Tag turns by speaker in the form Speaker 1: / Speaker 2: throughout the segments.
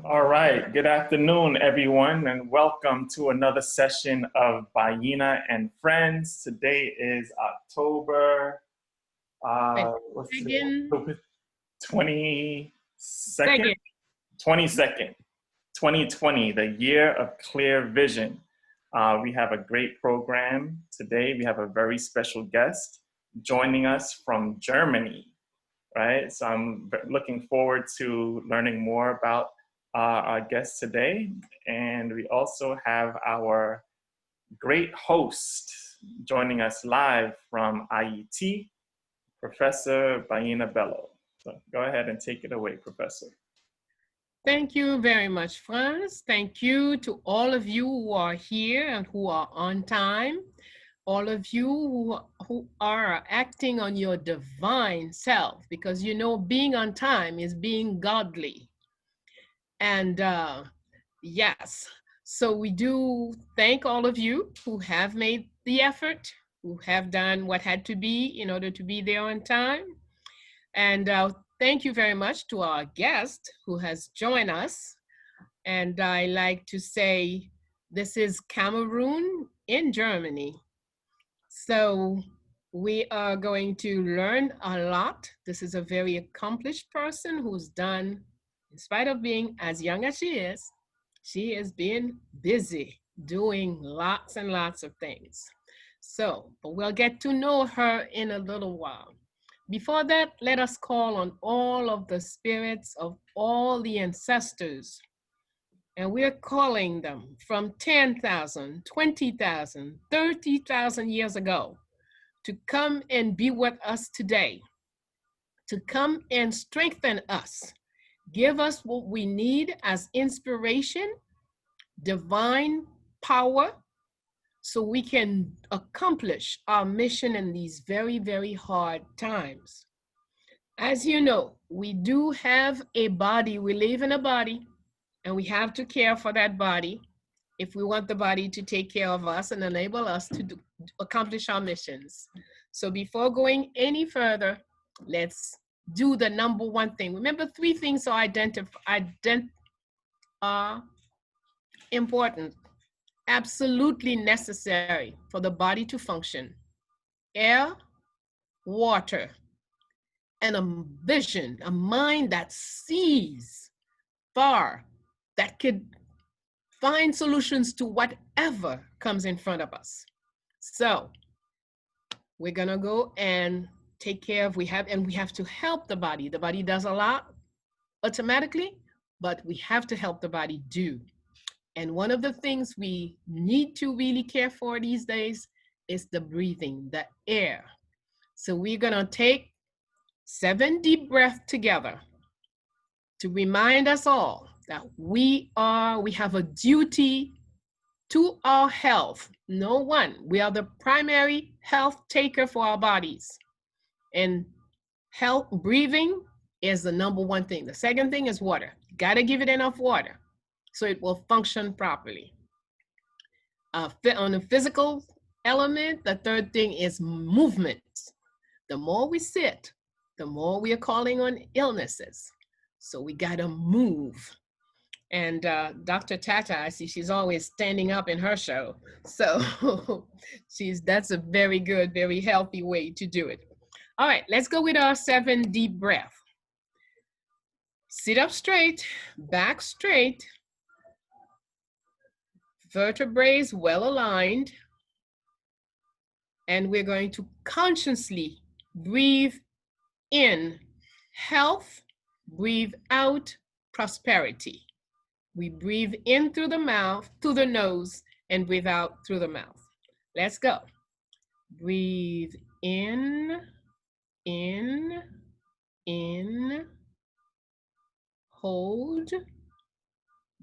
Speaker 1: All right, good afternoon, everyone, and welcome to another session of Bayyinah and Friends. Today is October, what's today?
Speaker 2: Second,
Speaker 1: October 22nd,
Speaker 2: second.
Speaker 1: 22nd, 2020, the year of clear vision. We have a great program today. We have a very special guest joining us from Germany, right? So I'm looking forward to learning more about our guest today. And we also have our great host joining us live from IET, Professor Bayyinah Bello. So go ahead and take it away, Professor.
Speaker 2: Thank you very much, Franz. Thank you to all of you who are here and who are on time. All of you who are acting on your divine self, because you know being on time is being godly. And yes, so we do thank all of you who have made the effort, who have done what had to be in order to be there on time. And thank you very much to our guest who has joined us. And I like to say, this is Cameroon in Germany. So we are going to learn a lot. This is a very accomplished person who's done, in spite of being as young as she has been busy doing lots and lots of things. So, but we'll get to know her in a little while. Before that, let us call on all of the spirits of all the ancestors. And we're calling them from 10,000, 20,000, 30,000 years ago to come and be with us today, to come and strengthen us, give us what we need as inspiration, divine power, so we can accomplish our mission in these very, very hard times. As you know, we do have a body, we live in a body, and we have to care for that body if we want the body to take care of us and enable us to accomplish our missions. So before going any further, let's do the number one thing. Remember, three things are important, absolutely necessary for the body to function: air, water, and a vision, a mind that sees far, that could find solutions to whatever comes in front of us. So we're gonna go and take care of, we have to help the body. The body does a lot automatically, but we have to help the body do. And one of the things we need to really care for these days is the breathing, the air. So we're gonna take 7 deep breaths together to remind us all that we have a duty to our health. No one, we are the primary health taker for our bodies. And health, breathing is the number one thing. The second thing is water. You gotta give it enough water so it will function properly. On the physical element, the third thing is movement. The more we sit, the more we are calling on illnesses. So we gotta move. And Dr. Tatah, I see she's always standing up in her show. So that's a very good, very healthy way to do it. All right, let's go with our 7 deep breath. Sit up straight, back straight, vertebrae well aligned. And we're going to consciously breathe in health, breathe out prosperity. We breathe in through the mouth, through the nose, and breathe out through the mouth. Let's go. Breathe in, in, in. Hold.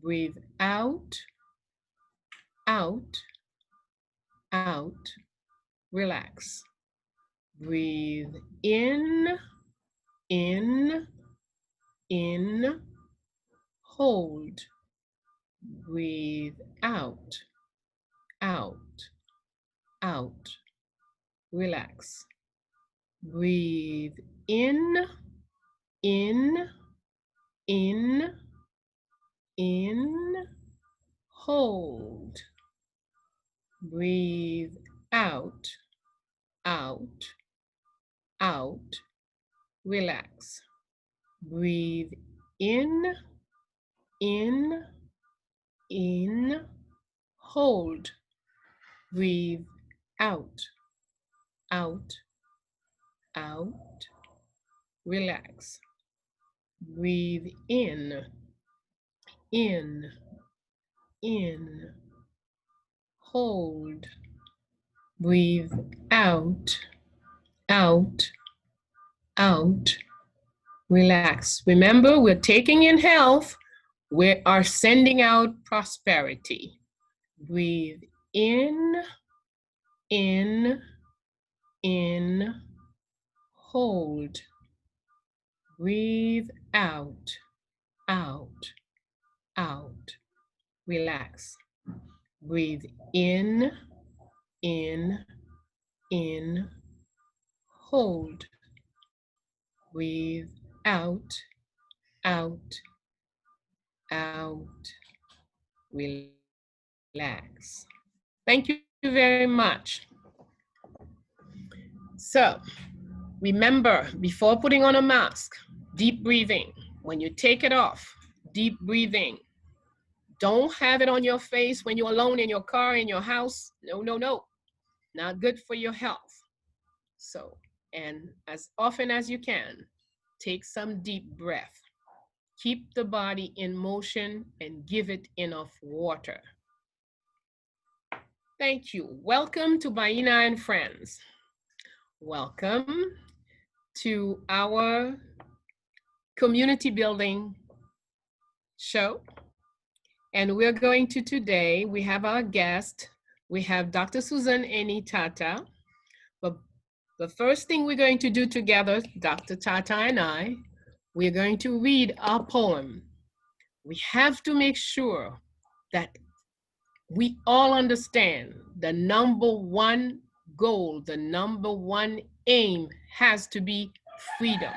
Speaker 2: Breathe out, out, out. Relax. Breathe in, in, in. Hold. Breathe out, out, out. Relax. Breathe in, in, in. in, hold. Breathe out, out, out. Relax. Breathe in, in, in. Hold. Breathe out, out, out. Relax. Breathe in, in, in. Hold. Breathe out, out, out. Relax. Remember, we're taking in health. We are sending out prosperity. Breathe in, in, in. Hold. Breathe out, out, out. Relax. Breathe in, in, in. Hold. Breathe out, out, out. Relax. Thank you very much. So, remember, before putting on a mask, deep breathing. When you take it off, deep breathing. Don't have it on your face when you're alone in your car, in your house. No, no, no. Not good for your health. So, and as often as you can, take some deep breath. Keep the body in motion and give it enough water. Thank you. Welcome to Bayyinah and Friends. Welcome to our community building show. And we're going to today, we have our guest. We have Dr. Susan Eni Tatah. But the first thing we're going to do together, Dr. Tatah and I, we're going to read our poem. We have to make sure that we all understand the number one goal, the number one aim has to be freedom.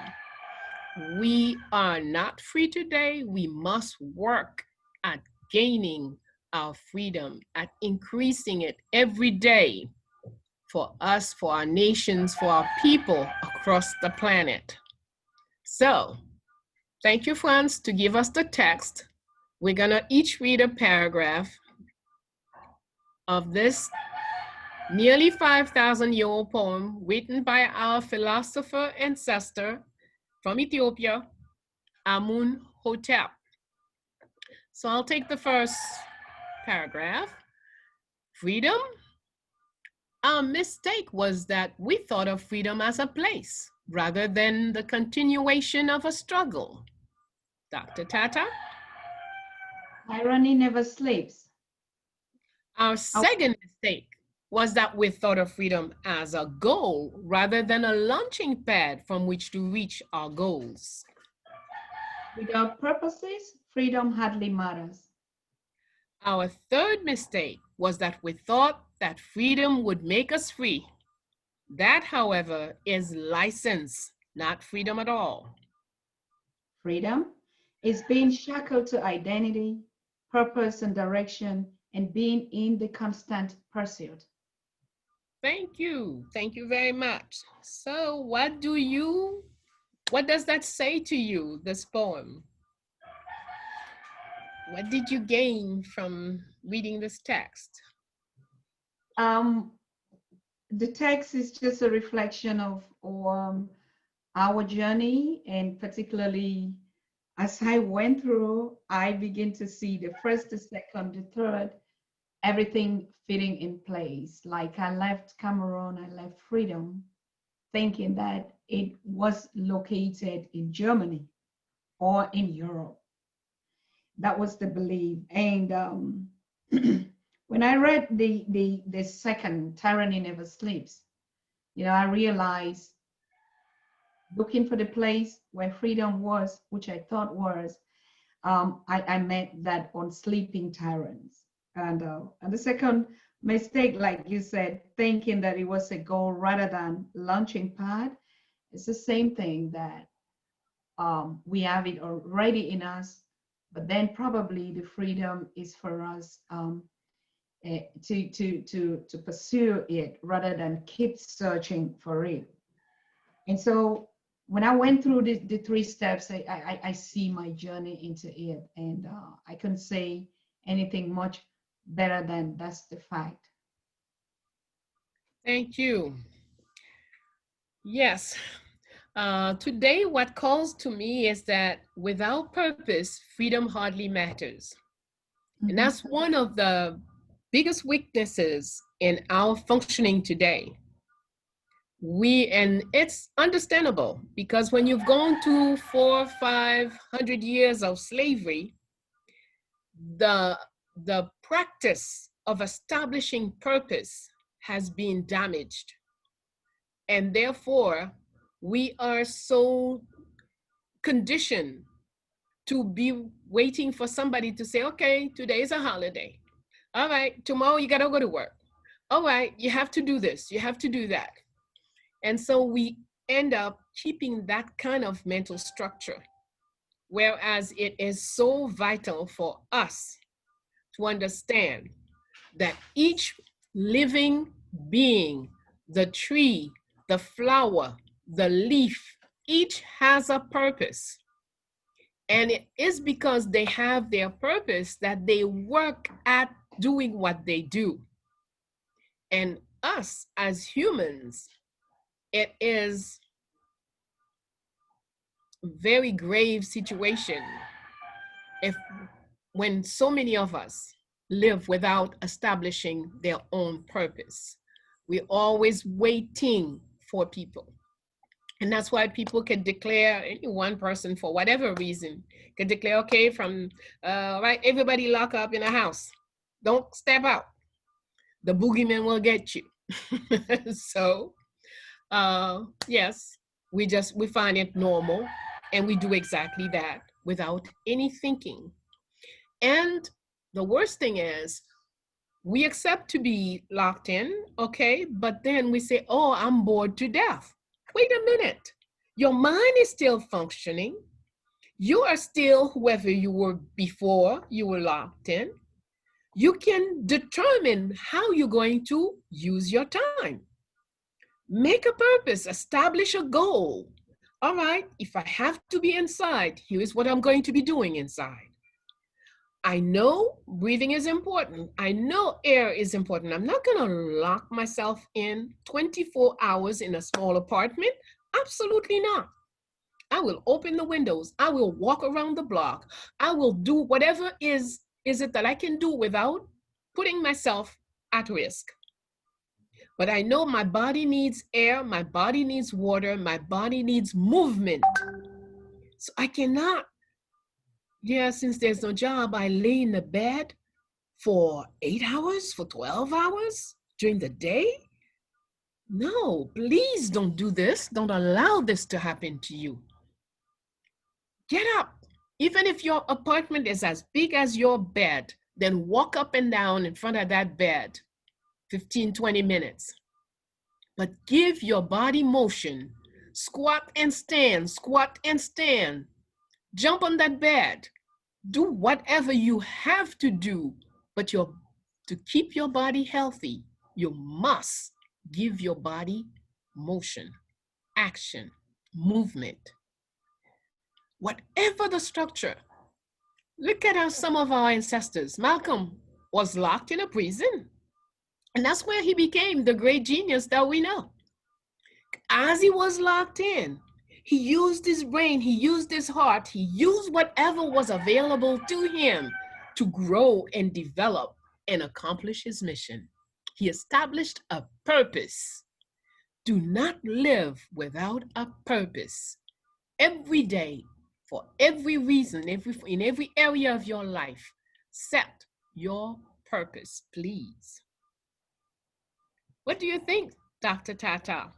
Speaker 2: We are not free today. We must work at gaining our freedom, at increasing it every day for us, for our nations, for our people across the planet. So, thank you, Franz, to give us the text. We're gonna each read a paragraph of this nearly 5,000-year-old poem written by our philosopher ancestor from Ethiopia, Amun Hotep. So I'll take the first paragraph. Freedom? Our mistake was that we thought of freedom as a place rather than the continuation of a struggle. Dr. Tatah?
Speaker 3: Tyranny never sleeps.
Speaker 2: Our second mistake was that we thought of freedom as a goal rather than a launching pad from which to reach our goals.
Speaker 3: Without purposes, freedom hardly matters.
Speaker 2: Our third mistake was that we thought that freedom would make us free. That, however, is license, not freedom at all.
Speaker 3: Freedom is being shackled to identity, purpose, and direction, and being in the constant pursuit.
Speaker 2: Thank you. Thank you very much. So what does that say to you, this poem? What did you gain from reading this text?
Speaker 3: The text is just a reflection of our journey, and particularly as I went through, I begin to see the first, the second, the third, everything fitting in place. Like I left Cameroon, I left freedom, thinking that it was located in Germany or in Europe. That was the belief. And when I read the second, Tyranny Never Sleeps, I realized looking for the place where freedom was, which I thought was, I met that on sleeping tyrants. And the second mistake, like you said, thinking that it was a goal rather than launching pad, it's the same thing that we have it already in us, But then probably the freedom is for us to pursue it rather than keep searching for it. And so when I went through the 3 steps, I see my journey into it, and I couldn't say anything much better than that's the fact.
Speaker 2: Thank you. Yes. Today, what calls to me is that without purpose, freedom hardly matters. And that's one of the biggest weaknesses in our functioning today. And it's understandable, because when you've gone through 400 or 500 years of slavery, the practice of establishing purpose has been damaged. And therefore, we are so conditioned to be waiting for somebody to say, okay, today is a holiday. All right, tomorrow you gotta go to work. All right, you have to do this, you have to do that. And so we end up keeping that kind of mental structure, whereas it is so vital for us to understand that each living being, the tree, the flower, the leaf, each has a purpose. And it is because they have their purpose that they work at doing what they do. And us as humans, it is a very grave situation when so many of us live without establishing their own purpose. We're always waiting for people. And that's why people can declare, any one person for whatever reason, can declare, okay, right, everybody lock up in a house. Don't step out. The boogeyman will get you. So, yes, we find it normal, and we do exactly that without any thinking. And the worst thing is, we accept to be locked in, okay, but then we say, oh, I'm bored to death. Wait a minute. Your mind is still functioning. You are still whoever you were before you were locked in. You can determine how you're going to use your time. Make a purpose, establish a goal. All right, if I have to be inside, here's what I'm going to be doing inside. I know breathing is important. I know air is important. I'm not going to lock myself in 24 hours in a small apartment. Absolutely not. I will open the windows. I will walk around the block. I will do whatever is it that I can do without putting myself at risk. But I know my body needs air, my body needs water, my body needs movement. So I cannot, since there's no job, I lay in the bed for 8 hours, for 12 hours during the day. No, please don't do this. Don't allow this to happen to you. Get up. Even if your apartment is as big as your bed, then walk up and down in front of that bed 15, 20 minutes. But give your body motion. Squat and stand, squat and stand. Jump on that bed. Do whatever you have to do, but to keep your body healthy, you must give your body motion, action, movement. Whatever the structure. Look at how some of our ancestors, Malcolm was locked in a prison. And that's where he became the great genius that we know. As he was locked in, he used his brain, he used his heart, he used whatever was available to him to grow and develop and accomplish his mission. He established a purpose. Do not live without a purpose. Every day, for every reason, in every area of your life, set your purpose, please. What do you think, Dr. Tatah?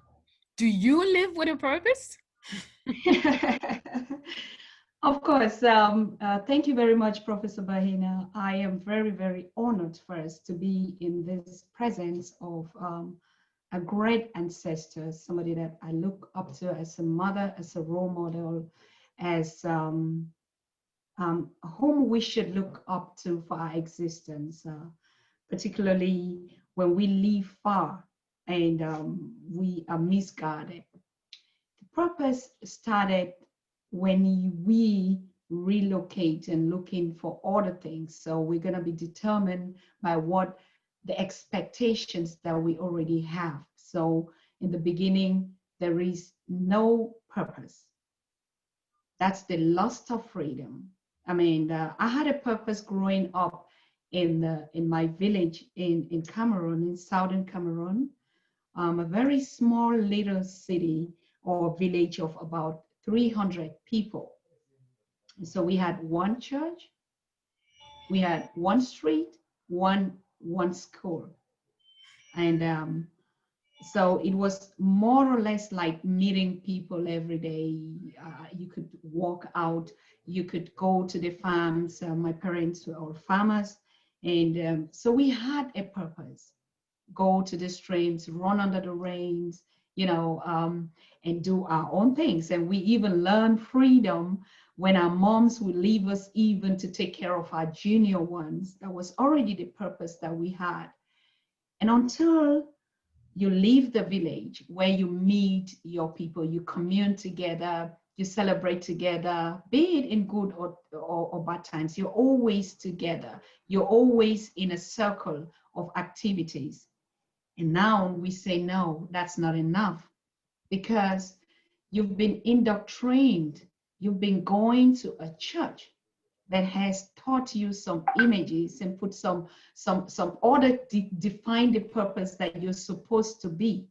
Speaker 2: Do you live with a purpose?
Speaker 3: Of course. Thank you very much, Professor Bayyinah. I am very, very honored first to be in this presence of a great ancestor, somebody that I look up to as a mother, as a role model, as whom we should look up to for our existence, particularly when we live far and we are misguided. The purpose started when we relocate and looking for other things. So we're going to be determined by what the expectations that we already have. So in the beginning, there is no purpose. That's the lust of freedom. I mean, I had a purpose growing up in my village in Cameroon, in southern Cameroon, a very small little city or village of about 300 people. So we had one church, we had one street, one school, and so it was more or less like meeting people every day. You could walk out, you could go to the farms. My parents were all farmers, and so we had a purpose. Go to the streams, run under the rains, and do our own things. And we even learned freedom when our moms would leave us even to take care of our junior ones. That was already the purpose that we had. And until you leave the village where you meet your people, you commune together, you celebrate together, be it in good or bad times, you're always together. You're always in a circle of activities. And now we say, no, that's not enough, because you've been indoctrined. You've been going to a church that has taught you some images and put some order to define the purpose that you're supposed to be.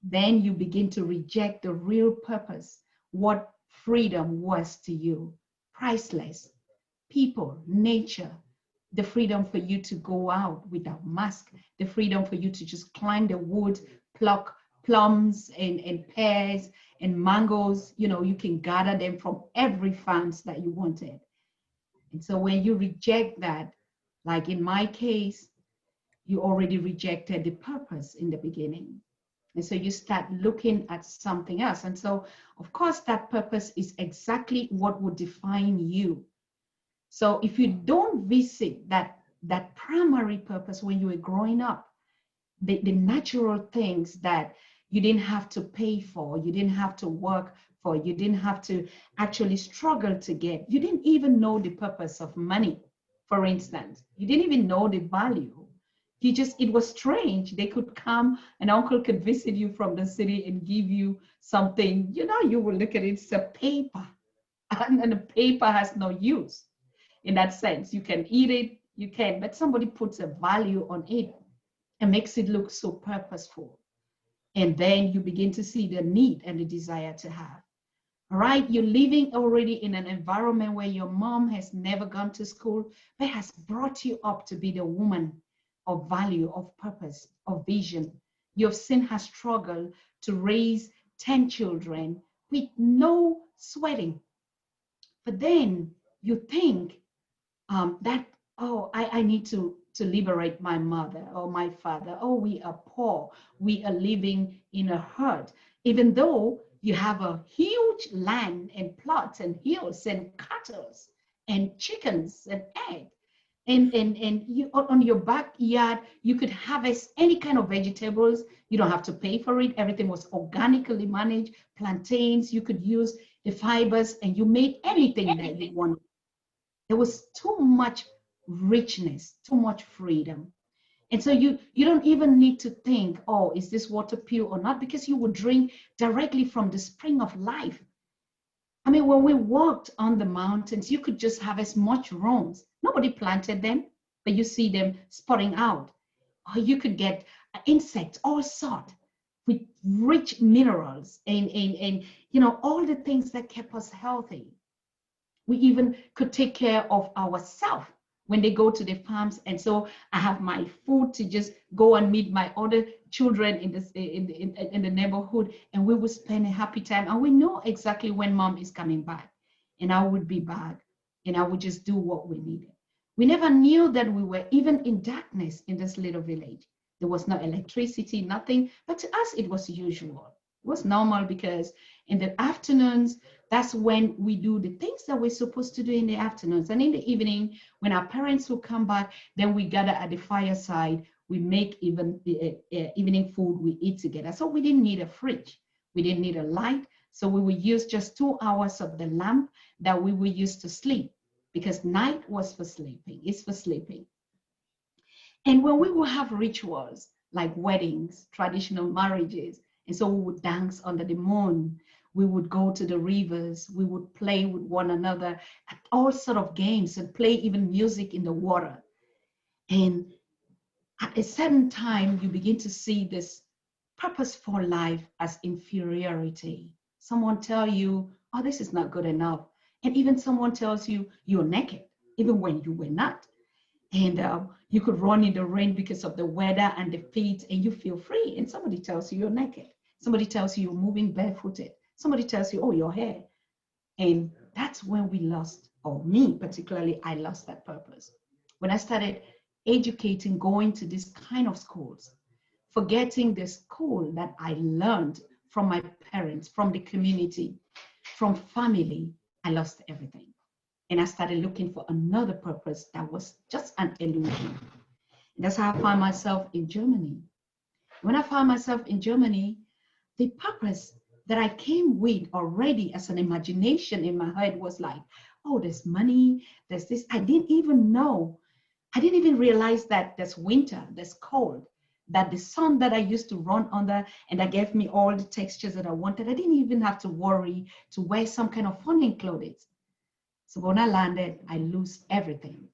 Speaker 3: Then you begin to reject the real purpose, what freedom was to you. Priceless. People, nature, the freedom for you to go out without mask, the freedom for you to just climb the wood, pluck plums and pears and mangoes. You can gather them from every farms that you wanted. And so when you reject that, like in my case, you already rejected the purpose in the beginning. And so you start looking at something else. And so, of course, that purpose is exactly what would define you. So if you don't visit that primary purpose when you were growing up, the natural things that you didn't have to pay for, you didn't have to work for, you didn't have to actually struggle to get, you didn't even know the purpose of money, for instance. You didn't even know the value. It was strange. They could come, an uncle could visit you from the city and give you something, you will look at it, it's a paper, and the paper has no use. In that sense, you can eat it, but somebody puts a value on it and makes it look so purposeful. And then you begin to see the need and the desire to have. All right, you're living already in an environment where your mom has never gone to school, but has brought you up to be the woman of value, of purpose, of vision. You've seen her struggle to raise 10 children with no sweating. But then you think, I need to liberate my mother or my father. Oh, we are poor. We are living in a hurt. Even though you have a huge land and plots and hills and cattle and chickens and eggs, and you on your backyard, you could harvest any kind of vegetables. You don't have to pay for it. Everything was organically managed. Plantains, you could use the fibers and you made anything that you wanted. There was too much richness, too much freedom. And so you don't even need to think, oh, is this water pure or not? Because you would drink directly from the spring of life. I mean, when we walked on the mountains, you could just harvest mushrooms. Nobody planted them, but you see them spotting out. Or you could get insects, all sorts, with rich minerals and all the things that kept us healthy. We even could take care of ourselves when they go to the farms. And so I have my food to just go and meet my other children in the neighborhood, and we will spend a happy time. And we know exactly when mom is coming back, and I would be back, and I would just do what we needed. We never knew that we were even in darkness in this little village. There was no electricity, nothing, but to us it was usual. It was normal because in the afternoons, that's when we do the things that we're supposed to do in the afternoons. And in the evening, when our parents will come back, then we gather at the fireside. We make even evening food, we eat together. So we didn't need a fridge. We didn't need a light. So we would use just 2 hours of the lamp that we would use to sleep, because night was for sleeping. It's for sleeping. And when we will have rituals like weddings, traditional marriages, and so we would dance under the moon, we would go to the rivers, we would play with one another at all sort of games and play even music in the water. And at a certain time, you begin to see this purposeful life as inferiority. Someone tell you, oh, this is not good enough. And even someone tells you you're naked, even when you were not. And you could run in the rain because of the weather and the feet, and you feel free. And somebody tells you you're naked. Somebody tells you you're moving barefooted. Somebody tells you, oh, your hair. And that's when we lost, or me particularly, I lost that purpose. When I started educating, going to this kind of schools, forgetting the school that I learned from my parents, from the community, from family, I lost everything. And I started looking for another purpose that was just an illusion. And that's how I found myself in Germany. When I found myself in Germany, the purpose that I came with already as an imagination in my head was like, oh, there's money, there's this. I didn't even know. I didn't even realize that there's winter, there's cold, that the sun that I used to run under and that gave me all the textures that I wanted, I didn't even have to worry to wear some kind of funny clothes. So when I landed, I lose everything.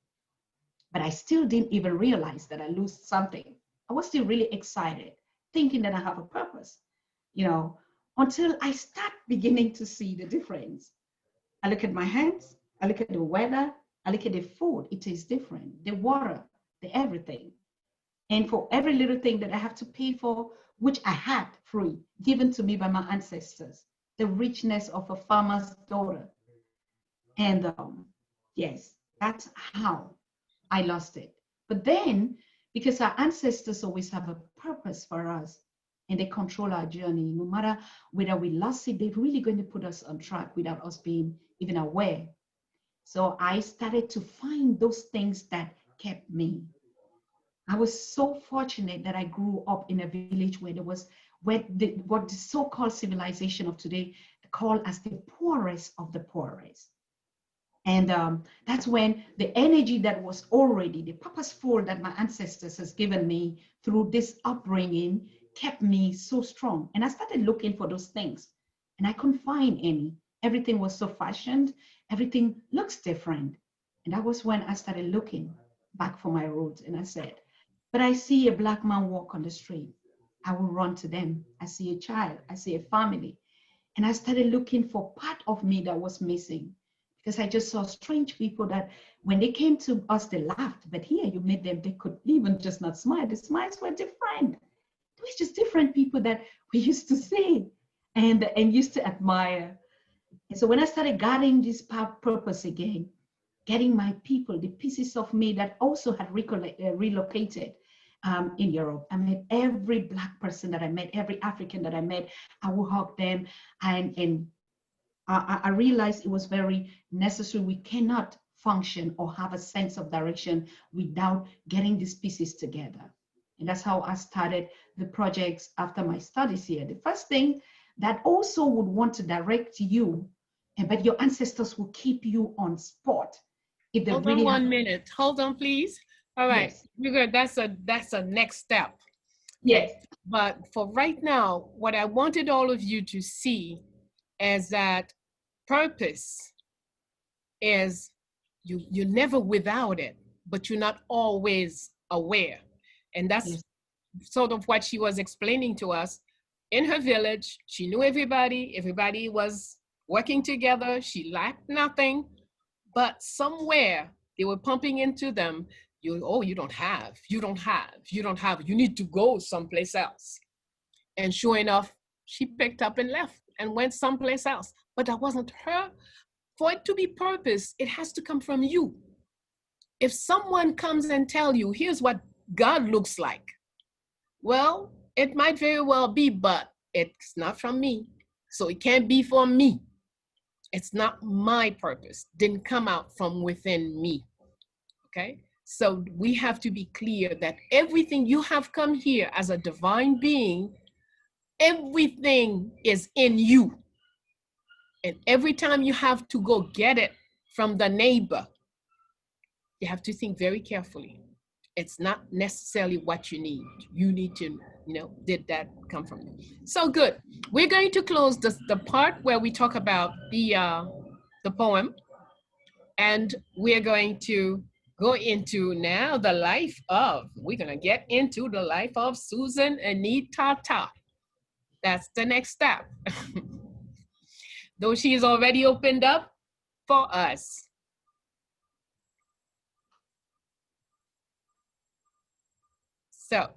Speaker 3: But I still didn't even realize that I lose something. I was still really excited, thinking that I have a purpose, until I start beginning to see the difference. I look at my hands, I look at the weather, I look at the food, it is different, the water, the everything. And for every little thing that I have to pay for, which I had free, given to me by my ancestors, the richness of a farmer's daughter. And yes, that's how I lost it. But then, because our ancestors always have a purpose for us and they control our journey, no matter whether we lost it, they're really going to put us on track without us being even aware. So I started to find those things that kept me. I was so fortunate that I grew up in a village where there was what the so-called civilization of today call as the poorest of the poorest. And that's when the energy that was already the purposeful that my ancestors has given me through this upbringing kept me so strong. And I started looking for those things and I couldn't find any. Everything was so fashioned. Everything looks different. And that was when I started looking back for my roots. And I said, but I see a Black man walk on the street. I will run to them. I see a child. I see a family. And I started looking for part of me that was missing. Because I just saw strange people that when they came to us, they laughed. But here you made them, they could even just not smile. The smiles were different. It was just different people that we used to see and used to admire. And so when I started getting this purpose again, getting my people, the pieces of me that also had relocated in Europe. I met every Black person that I met, every African that I met, I would hug them and I realized it was very necessary. We cannot function or have a sense of direction without getting these pieces together. And that's how I started the projects after my studies here. The first thing that also would want to direct you, but your ancestors will keep you on spot. If they
Speaker 2: Hold
Speaker 3: really
Speaker 2: on 1 minute. Hold on, please. All right.
Speaker 3: Yes.
Speaker 2: Good. That's a next step.
Speaker 3: Yes.
Speaker 2: But for right now, what I wanted all of you to see is that purpose is you're never without it, but you're not always aware. And that's sort of what she was explaining to us. In her village, she knew everybody was working together, she lacked nothing, but somewhere they were pumping into them, you don't have, you need to go someplace else. And sure enough, she picked up and left and went someplace else. But that wasn't her. For it to be purpose, it has to come from you. If someone comes and tell you, here's what God looks like, well, it might very well be, but It's not from me. So it can't be for me. It's not my purpose. Didn't come out from within me. Okay? So we have to be clear that everything you have come here as a divine being, everything is in you. And every time you have to go get it from the neighbor, you have to think very carefully. It's not necessarily what you need. You need to, did that come from you? So good. We're going to close the part where we talk about the poem. And we're going to go into now the life of, we're going to get into the life of Susan Anita Tatah. That's the next step. Though she is already opened up for us. So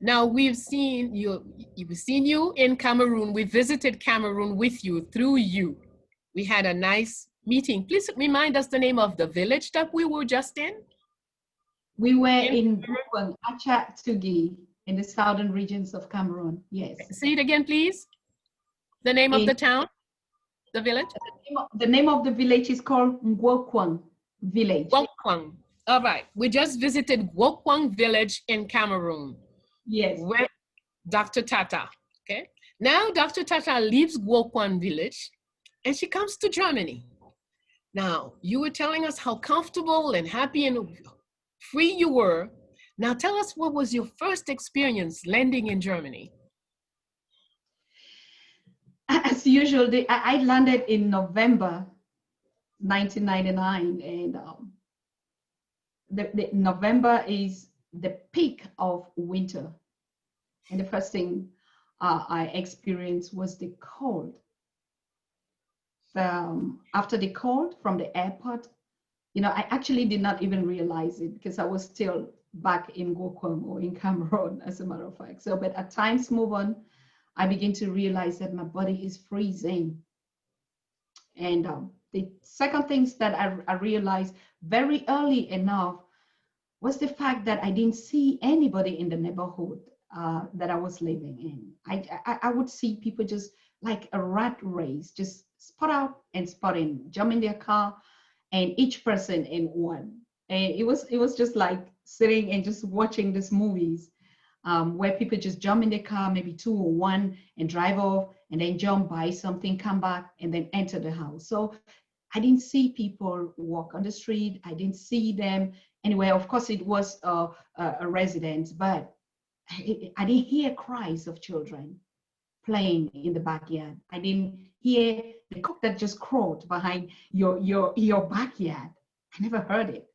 Speaker 2: now we've seen you in Cameroon. We visited Cameroon with you, through you. We had a nice meeting. Please remind us the name of the village that we were just in.
Speaker 3: We were in Achat-Tugi, in the southern regions of Cameroon. Yes.
Speaker 2: Say it again, please. The name of the town, the village?
Speaker 3: The name of the village is called Ngwokwang Village.
Speaker 2: Ngwokwang. All right. We just visited Ngwokwang Village in Cameroon.
Speaker 3: Yes.
Speaker 2: With Dr. Tatah. Okay. Now Dr. Tatah leaves Ngwokwang Village and she comes to Germany. Now, you were telling us how comfortable and happy and free you were. Now tell us, what was your first experience landing in Germany?
Speaker 3: As usual, I landed in November 1999, and the November is the peak of winter. And the first thing I experienced was the cold. After the cold from the airport, I actually did not even realize it because I was still back in Ngwokwang or in Cameroon, as a matter of fact. So, but as times move on, I begin to realize that my body is freezing. And the second things that I realized very early enough was the fact that I didn't see anybody in the neighborhood that I was living in. I would see people just like a rat race, just spot out and spot in, jump in their car, and each person in one. And it was just like sitting and just watching these movies where people just jump in their car, maybe two or one, and drive off, and then jump, buy something, come back, and then enter the house. So I didn't see people walk on the street. I didn't see them anywhere. Of course, it was a residence, but I didn't hear cries of children playing in the backyard. I didn't hear the cock that just crowed behind your backyard. I never heard it.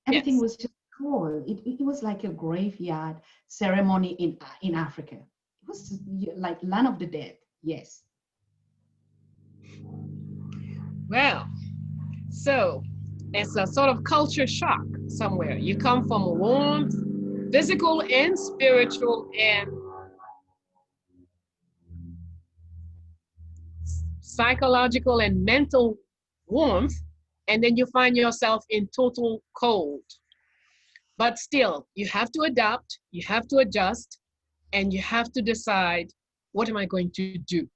Speaker 3: Everything was just cold. It was like a graveyard ceremony in Africa. It was like land of the dead. Yes.
Speaker 2: Well, so it's a sort of culture shock somewhere. You come from warmth, physical and spiritual and psychological and mental warmth, and then you find yourself in total cold. But still, you have to adapt, you have to adjust, and you have to decide, what am I going to do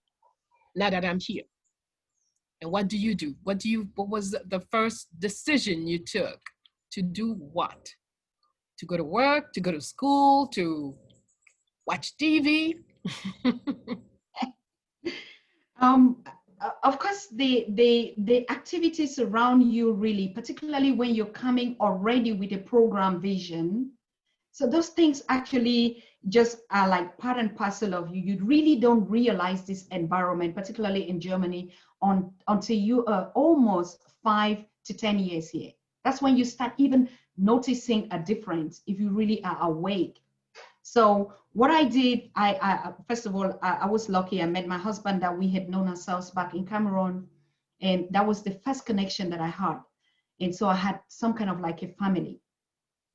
Speaker 2: now that I'm here? And what do you do? What was the first decision you took to do what? To go to work, to go to school, to watch TV?
Speaker 3: Of course, the activities around you really, particularly when you're coming already with a program vision. So those things actually just are like part and parcel of you. You really don't realize this environment, particularly in Germany, until you are almost 5 to 10 years here. That's when you start even noticing a difference if you really are awake. So what I did, I first of all, I was lucky. I met my husband that we had known ourselves back in Cameroon. And that was the first connection that I had. And so I had some kind of like a family.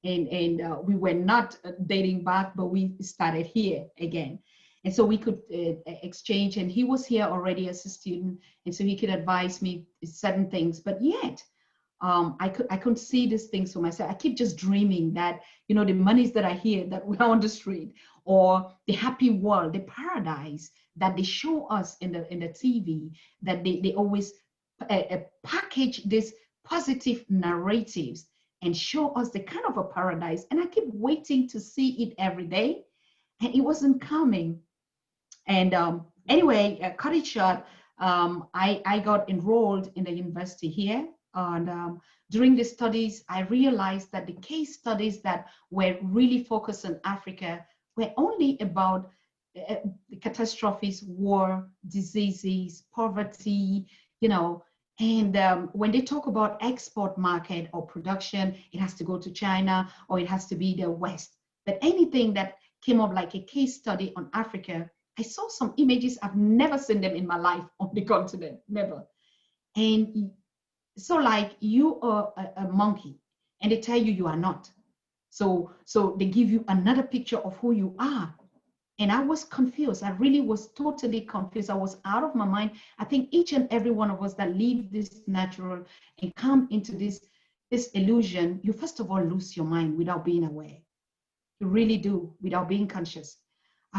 Speaker 3: And we were not dating back, but we started here again. And so we could exchange, and he was here already as a student. And so he could advise me certain things, but yet, I couldn't see these things for myself. I keep just dreaming that, the monies that I hear that we're on the street, or the happy world, the paradise that they show us in the TV, that they always package these positive narratives and show us the kind of a paradise. And I keep waiting to see it every day, and it wasn't coming. And anyway, cut it short, I got enrolled in the university here. And during the studies, I realized that the case studies that were really focused on Africa were only about the catastrophes, war, diseases, poverty, you know. And when they talk about export market or production, it has to go to China or it has to be the West. But anything that came up like a case study on Africa, I saw some images, I've never seen them in my life on the continent, never. And so like you are a monkey and they tell you you are not. So they give you another picture of who you are. And I was confused. I really was totally confused. I was out of my mind. I think each and every one of us that leave this natural and come into this illusion, you first of all lose your mind without being aware. You really do, without being conscious.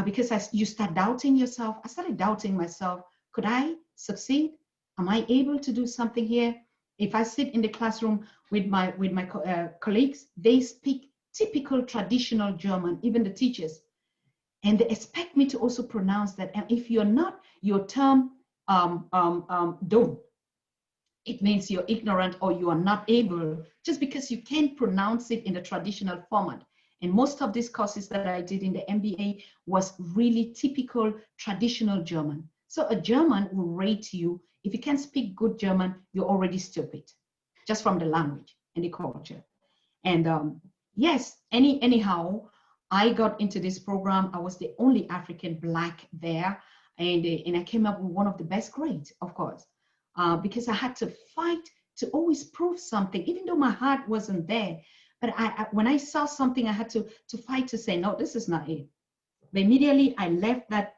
Speaker 3: Because as you start doubting yourself, I started doubting myself. Could I succeed? Am I able to do something here? If I sit in the classroom with my colleagues, they speak typical traditional German, even the teachers. And they expect me to also pronounce that. And if you're not, your term dumm, it means you're ignorant or you are not able, just because you can't pronounce it in the traditional format. And most of these courses that I did in the MBA was really typical traditional German. So a German will rate you. If you can't speak good German, you're already stupid, just from the language and the culture. And yes, anyhow, I got into this program. I was the only African Black there. And I came up with one of the best grades, of course, because I had to fight to always prove something, even though my heart wasn't there. But when I saw something, I had to fight to say, no, this is not it. But immediately I left that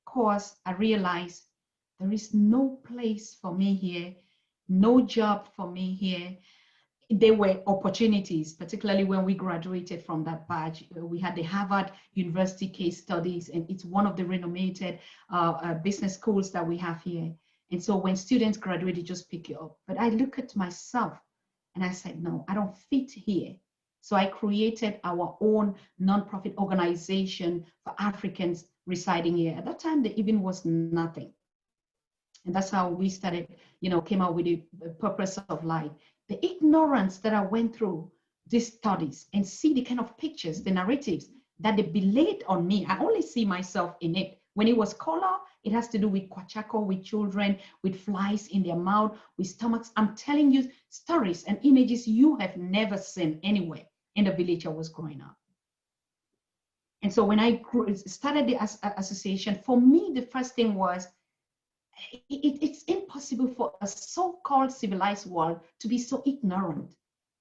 Speaker 3: course, I realized there is no place for me here, no job for me here. There were opportunities, particularly when we graduated from that batch. We had the Harvard University case studies, and it's one of the renowned business schools that we have here. And so when students graduate, they just pick you up. But I look at myself and I said, no, I don't fit here. So I created our own nonprofit organization for Africans residing here. At that time, there even was nothing. And that's how we started, came out with the purpose of life. The ignorance that I went through these studies and see the kind of pictures, the narratives that they belayed on me. I only see myself in it. When it was color, it has to do with kwachako, with children, with flies in their mouth, with stomachs. I'm telling you stories and images you have never seen anywhere in the village I was growing up. And so when I started the association, for me, the first thing was, it's impossible for a so-called civilized world to be so ignorant,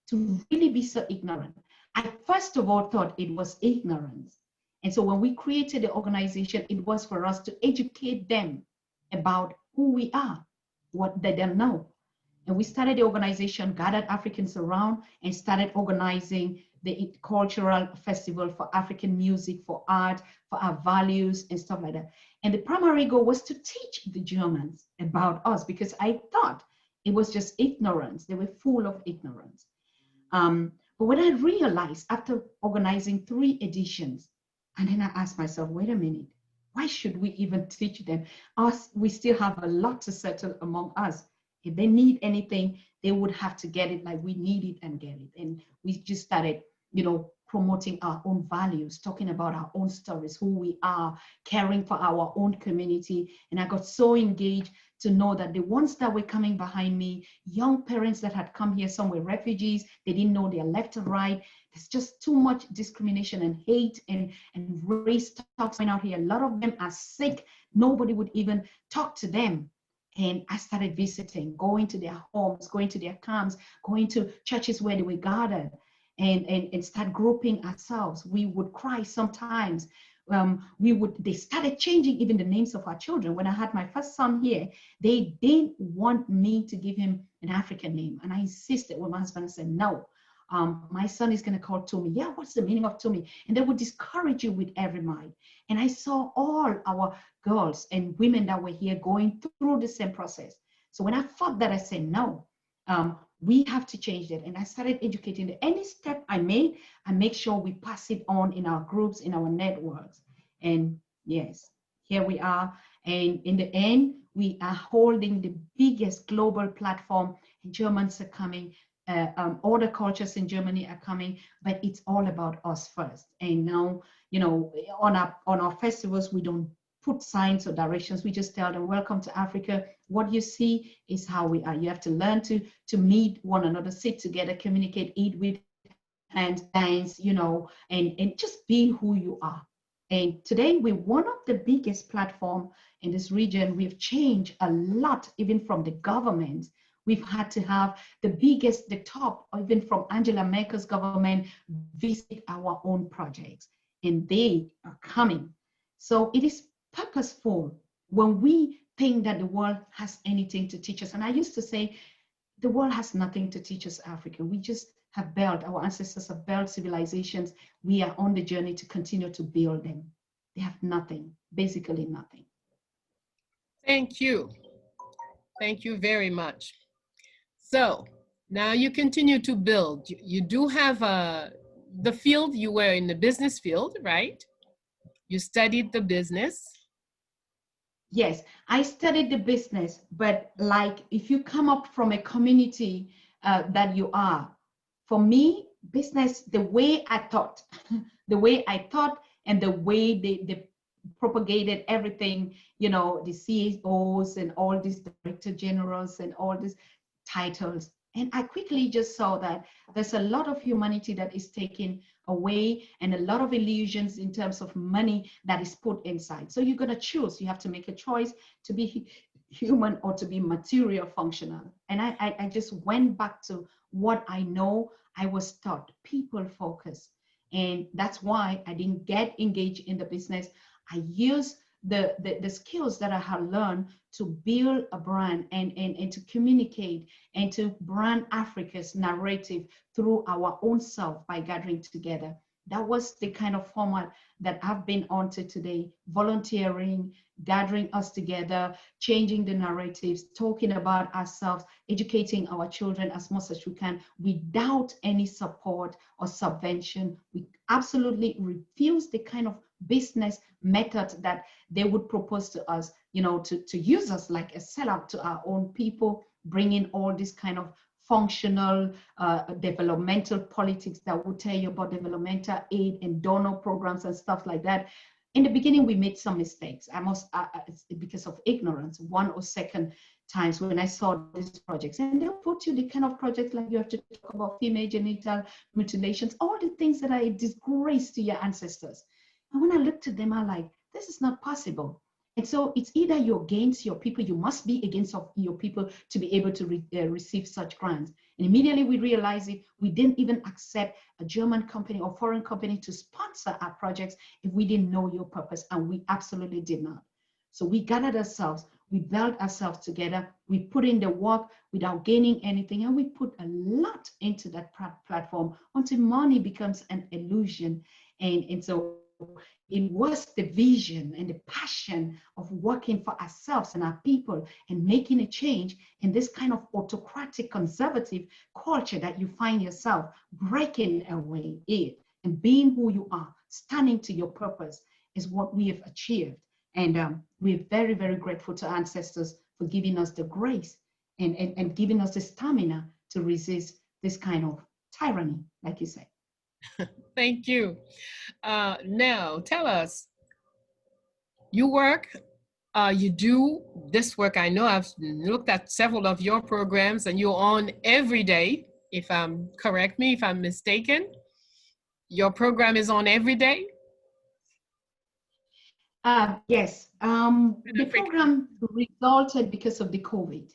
Speaker 3: to really be so ignorant. I first of all thought it was ignorance. And so when we created the organization, it was for us to educate them about who we are, what they don't know. And we started the organization, gathered Africans around, and started organizing the cultural festival for African music, for art, for our values and stuff like that. And the primary goal was to teach the Germans about us, because I thought it was just ignorance. They were full of ignorance. But when I realized after organizing 3 editions, and then I asked myself, wait a minute, why should we even teach them? We still have a lot to settle among us. If they need anything, they would have to get it like we need it and get it. And we just started, promoting our own values, talking about our own stories, who we are, caring for our own community. And I got so engaged to know that the ones that were coming behind me, young parents that had come here, some were refugees, they didn't know their left or right. There's just too much discrimination and hate and race talks going out here. A lot of them are sick. Nobody would even talk to them. And I started visiting, going to their homes, going to their camps, going to churches where they were gathered, and start grouping ourselves. We would cry sometimes. They started changing even the names of our children. When I had my first son here, they didn't want me to give him an African name. And I insisted with my husband. I said, no, my son is going to call Tumi. Yeah, what's the meaning of Tumi? And they would discourage you with every might. And I saw all our girls and women that were here going through the same process. So when I thought that, I said, no, we have to change that. And I started educating them. Any step I made, I make sure we pass it on in our groups, in our networks. And yes, here we are. And in the end, we are holding the biggest global platform. And Germans are coming. Other cultures in Germany are coming, but it's all about us first. And now, you know, on our festivals, we don't put signs or directions. We just tell them, welcome to Africa. What you see is how we are. You have to learn to meet one another, sit together, communicate, eat with hands, dance, you know, and just be who you are. And today we're one of the biggest platform in this region. We've changed a lot, even from the government. We've had to have the biggest, the top, or even from Angela Merkel's government, visit our own projects, and they are coming. So it is purposeful when we think that the world has anything to teach us. And I used to say, the world has nothing to teach us, Africa. We just have built, our ancestors have built civilizations. We are on the journey to continue to build them. They have nothing, basically nothing.
Speaker 2: Thank you. Thank you very much. So now you continue to build. You do have the field, you were in the business field, right? You studied the business.
Speaker 3: Yes, I studied the business, but like if you come up from a community that you are, for me, business, the way I thought, the way I thought and the way they propagated everything, you know, the CEOs and all these director generals and all these titles. And I quickly just saw that there's a lot of humanity that is taken away and a lot of illusions in terms of money that is put inside. So you're going to choose. You have to make a choice to be human or to be material functional. And I just went back to what I know. I was taught people focus. And that's why I didn't get engaged in the business. I used the skills that I had learned to build a brand and to communicate and to brand Africa's narrative through our own self by gathering together. That was the kind of format that I've been on to today, volunteering, gathering us together, changing the narratives, talking about ourselves, educating our children as much as we can without any support or subvention. We absolutely refuse the kind of business method that they would propose to us, you know, to use us like a sellout to our own people, bringing all this kind of functional developmental politics that would tell you about developmental aid and donor programs and stuff like that. In the beginning, we made some mistakes. Because of ignorance, one or second times when I saw these projects, and they'll put you the kind of projects like you have to talk about female genital mutilations, all the things that are a disgrace to your ancestors. And when I looked at them, I'm like, this is not possible. And so it's either you're against your people, you must be against your people to be able to receive such grants. And immediately we realized it, we didn't even accept a German company or foreign company to sponsor our projects if we didn't know your purpose, and we absolutely did not. So we gathered ourselves, we built ourselves together, we put in the work without gaining anything, and we put a lot into that platform until money becomes an illusion. And so it was the vision and the passion of working for ourselves and our people and making a change in this kind of autocratic, conservative culture that you find yourself, breaking away it and being who you are, standing to your purpose is what we have achieved. And we're very, very grateful to our ancestors for giving us the grace and giving us the stamina to resist this kind of tyranny, like you said.
Speaker 2: Thank you. Now, tell us, you work, you do this work. I know I've looked at several of your programs and you're on every day, correct me if I'm mistaken. Your program is on every day?
Speaker 3: Yes, the program resulted because of the COVID.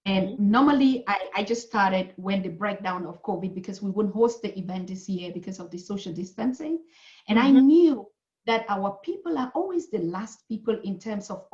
Speaker 3: And normally I just started when the breakdown of COVID, because we wouldn't host the event this year because of the social distancing. And I knew that our people are always the last people in terms of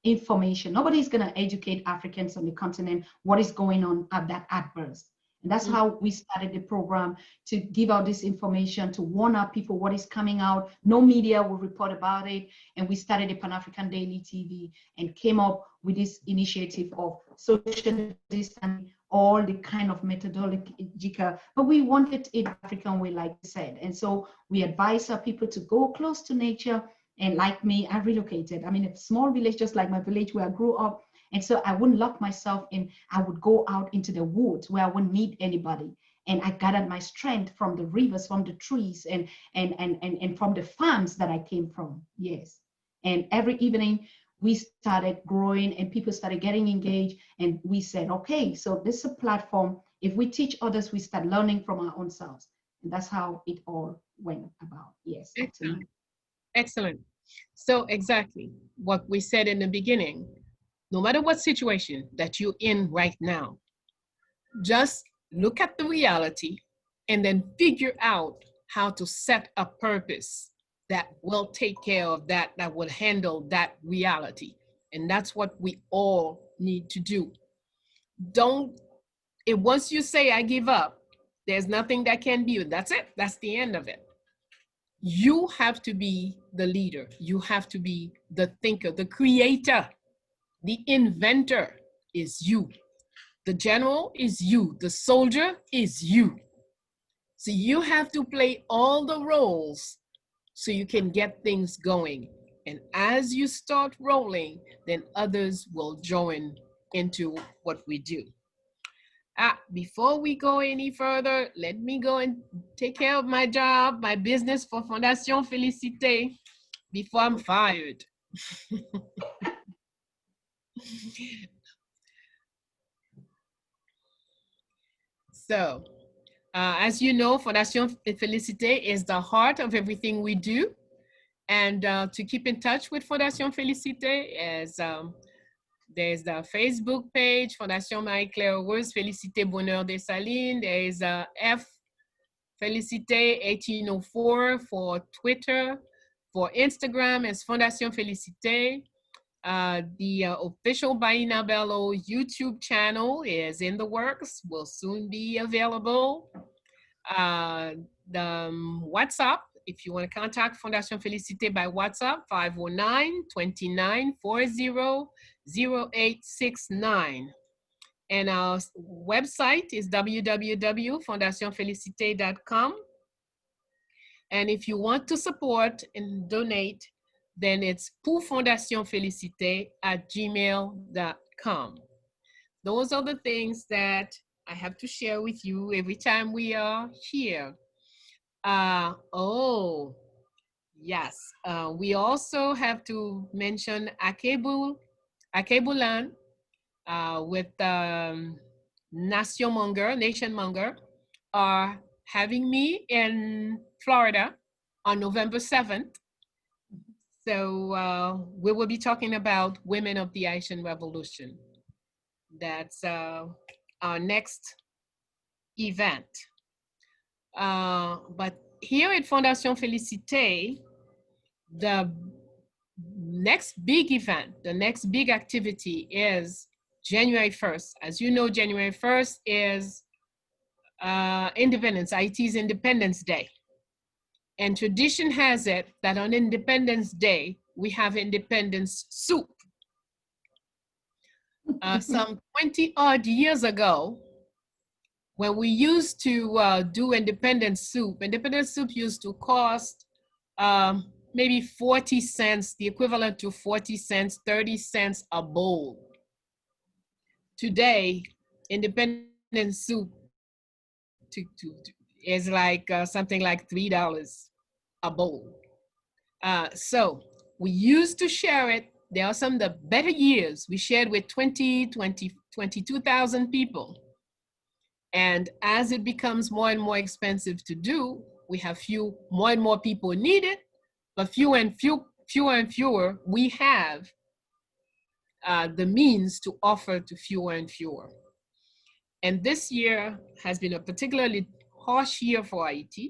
Speaker 3: information. Nobody's going to educate Africans on the continent what is going on at that outburst. And that's how we started the program, to give out this information, to warn our people what is coming out. No media will report about it. And we started the PanAfrican Daily TV and came up with this initiative of social distancing, all the kind of methodological, but we wanted it African way, like I said. And so we advise our people to go close to nature. And like me, I relocated. I'm in a small village, just like my village where I grew up. And so I wouldn't lock myself in. I would go out into the woods where I wouldn't meet anybody. And I gathered my strength from the rivers, from the trees, and from the farms that I came from. Yes. And every evening we started growing and people started getting engaged. And we said, okay, so this is a platform. If we teach others, we start learning from our own selves. And that's how it all went about. Yes.
Speaker 2: Excellent. Excellent. So exactly what we said in the beginning, no matter what situation that you're in right now, just look at the reality and then figure out how to set a purpose that will take care of that, that will handle that reality. And that's what we all need to do. Once you say, I give up, there's nothing that can be, that's it, that's the end of it. You have to be the leader. You have to be the thinker, the creator. The inventor is you. The general is you. The soldier is you. So you have to play all the roles so you can get things going. And as you start rolling, then others will join into what we do. Before we go any further, let me go and take care of my job, my business for Fondation Félicité before I'm fired. So, as you know, Fondation Félicité is the heart of everything we do. And to keep in touch with Fondation Félicité, there's the Facebook page, Fondation Marie-Claire Heureuse, Félicité Bonheur des Salines. There is F Félicité 1804 for Twitter. For Instagram, it's Fondation Félicité. The official Bayyinah Bello YouTube channel is in the works, will soon be available. The WhatsApp, if you want to contact Fondation Félicité by WhatsApp, 509-2940-0869. And our website is www.fondationfelicité.com. And if you want to support and donate, then it's pourfondationfelicité@gmail.com. Those are the things that I have to share with you every time we are here. Oh, yes. We also have to mention Akebulan with Nation Monger are having me in Florida on November 7th. So we will be talking about women of the Haitian Revolution. That's our next event. But here at Fondation Félicité, the next big event, the next big activity is January 1st. As you know, January 1st is Haiti's Independence Day. And tradition has it that on Independence Day, we have Independence Soup. Some 20 odd years ago, when we used to do Independence Soup used to cost maybe 40 cents, the equivalent to 40 cents, 30 cents a bowl. Today, Independence Soup is like something like $3 a bowl. So we used to share it. There are some of the better years we shared with 22,000 people. And as it becomes more and more expensive to do, we have more and more people need it, but fewer and fewer we have the means to offer to fewer and fewer. And this year has been a particularly harsh year for Haiti,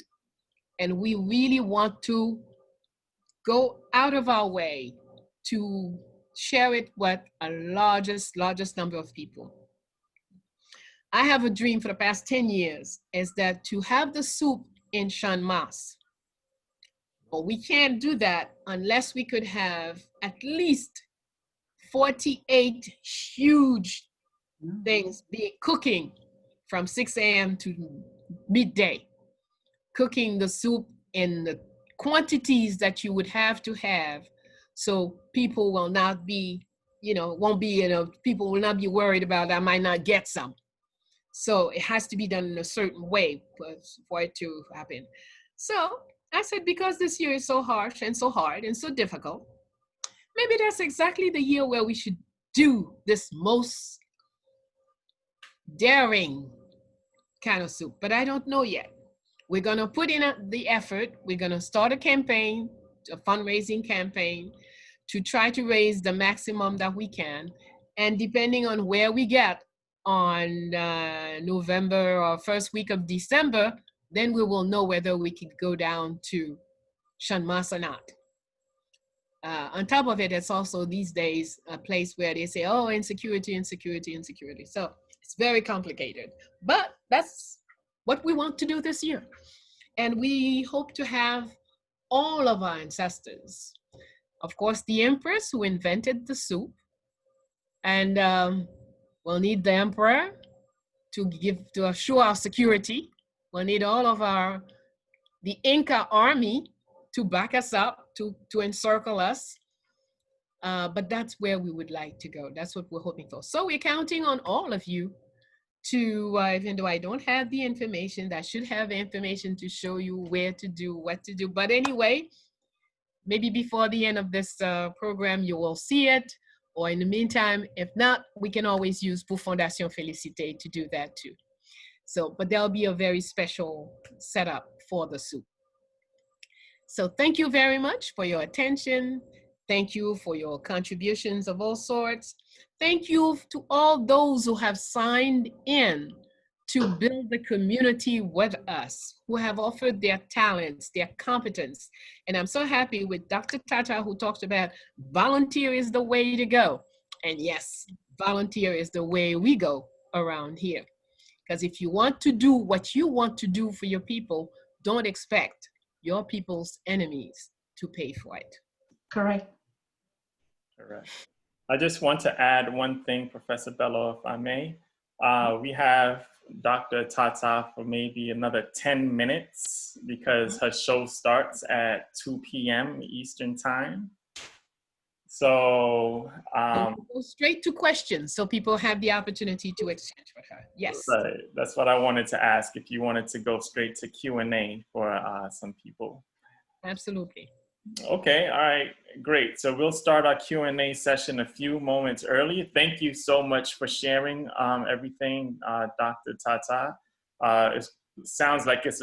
Speaker 2: and we really want to go out of our way to share it with a largest number of people. I have a dream for the past 10 years is that to have the soup in Shan Mas. Well, we can't do that unless we could have at least 48 huge things be cooking from 6 a.m. to midday, cooking the soup in the quantities that you would have to have, so people will not be, won't be, people will not be worried about I might not get some. So it has to be done in a certain way for it to happen. So I said, because this year is so harsh and so hard and so difficult, maybe that's exactly the year where we should do this most daring kind of soup. But I don't know yet. We're going to put in the effort. We're going to start a campaign, a fundraising campaign, to try to raise the maximum that we can. And depending on where we get on November or first week of December, then we will know whether we could go down to Shan Mas or not. On top of it, it's also these days a place where they say, oh, insecurity, insecurity, insecurity. So it's very complicated. But that's what we want to do this year. And we hope to have all of our ancestors. Of course, the empress who invented the soup. And we'll need the emperor to assure our security. We'll need all of the Inca army to back us up, to encircle us. But that's where we would like to go. That's what we're hoping for. So we're counting on all of you to, even though I don't have the information, I should have information to show you where to do, what to do. But anyway, maybe before the end of this program, you will see it. Or in the meantime, if not, we can always use Pour Fondation Félicité to do that too. So, but there'll be a very special setup for the soup. So thank you very much for your attention. Thank you for your contributions of all sorts. Thank you to all those who have signed in to build the community with us, who have offered their talents, their competence. And I'm so happy with Dr. Tatah, who talked about volunteer is the way to go. And yes, volunteer is the way we go around here. Because if you want to do what you want to do for your people, don't expect your people's enemies to pay for it.
Speaker 3: Correct.
Speaker 1: Correct. I just want to add one thing, Professor Bello, if I may. We have Dr. Tatah for maybe another 10 minutes because her show starts at 2 p.m. Eastern time. So
Speaker 2: go straight to questions so people have the opportunity to exchange with her. Yes.
Speaker 1: Right. That's what I wanted to ask, if you wanted to go straight to Q&A for some people.
Speaker 2: Absolutely.
Speaker 1: Okay, all right, great. So we'll start our Q&A session a few moments early. Thank you so much for sharing everything, Dr. Tatah. It sounds like it's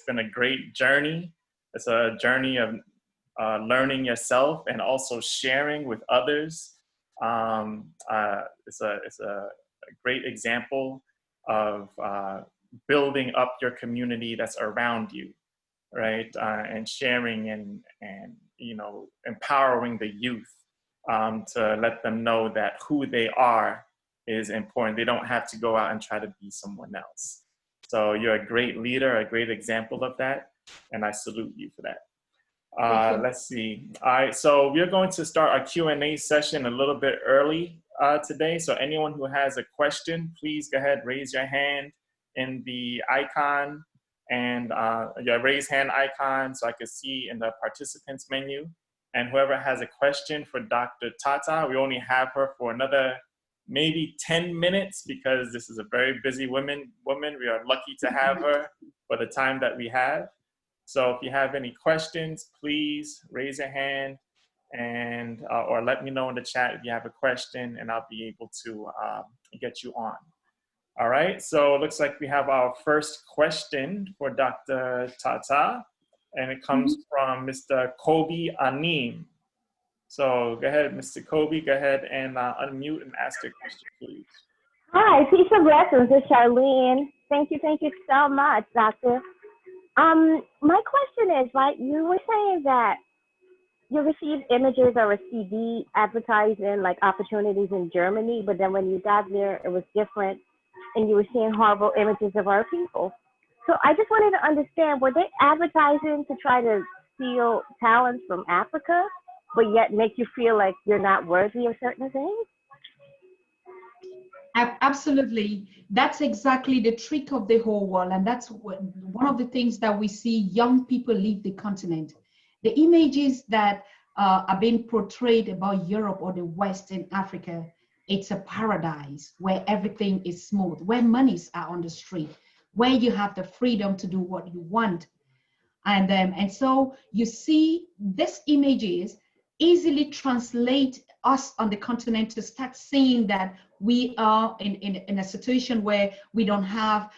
Speaker 1: been a great journey. It's a journey of learning yourself and also sharing with others. It's a great example of building up your community that's around you. Right, and sharing and empowering the youth to let them know that who they are is important. They don't have to go out and try to be someone else. So you're a great leader, a great example of that, and I salute you for that. Let's see. All right, so we're going to start our Q&A session a little bit early today. So anyone who has a question, please go ahead, raise your hand in the icon and your raise hand icon so I can see in the participants menu. And whoever has a question for Dr. Tatah, we only have her for another maybe 10 minutes because this is a very busy woman. We are lucky to have her for the time that we have. So if you have any questions, please raise your hand and or let me know in the chat if you have a question, and I'll be able to get you on. All right, so it looks like we have our first question for Dr. Tatah, and it comes from Mr. Kobe Anim. So go ahead, Mr. Kobe, go ahead and unmute and ask your question, please.
Speaker 4: Hi, peace and blessings. It's Charlene. Thank you so much, Doctor. My question is, right, you were saying that you received images or a CD advertising like opportunities in Germany, but then when you got there, it was different. and you were seeing horrible images of our people. So I just wanted to understand, were they advertising to try to steal talents from Africa, but yet make you feel like you're not worthy of certain things?
Speaker 3: Absolutely. That's exactly the trick of the whole world. And that's one of the things that we see young people leave the continent. The images that are being portrayed about Europe or the West in Africa, it's a paradise where everything is smooth, where monies are on the street, where you have the freedom to do what you want. And so you see these images easily translate us on the continent to start seeing that we are in a situation where we don't have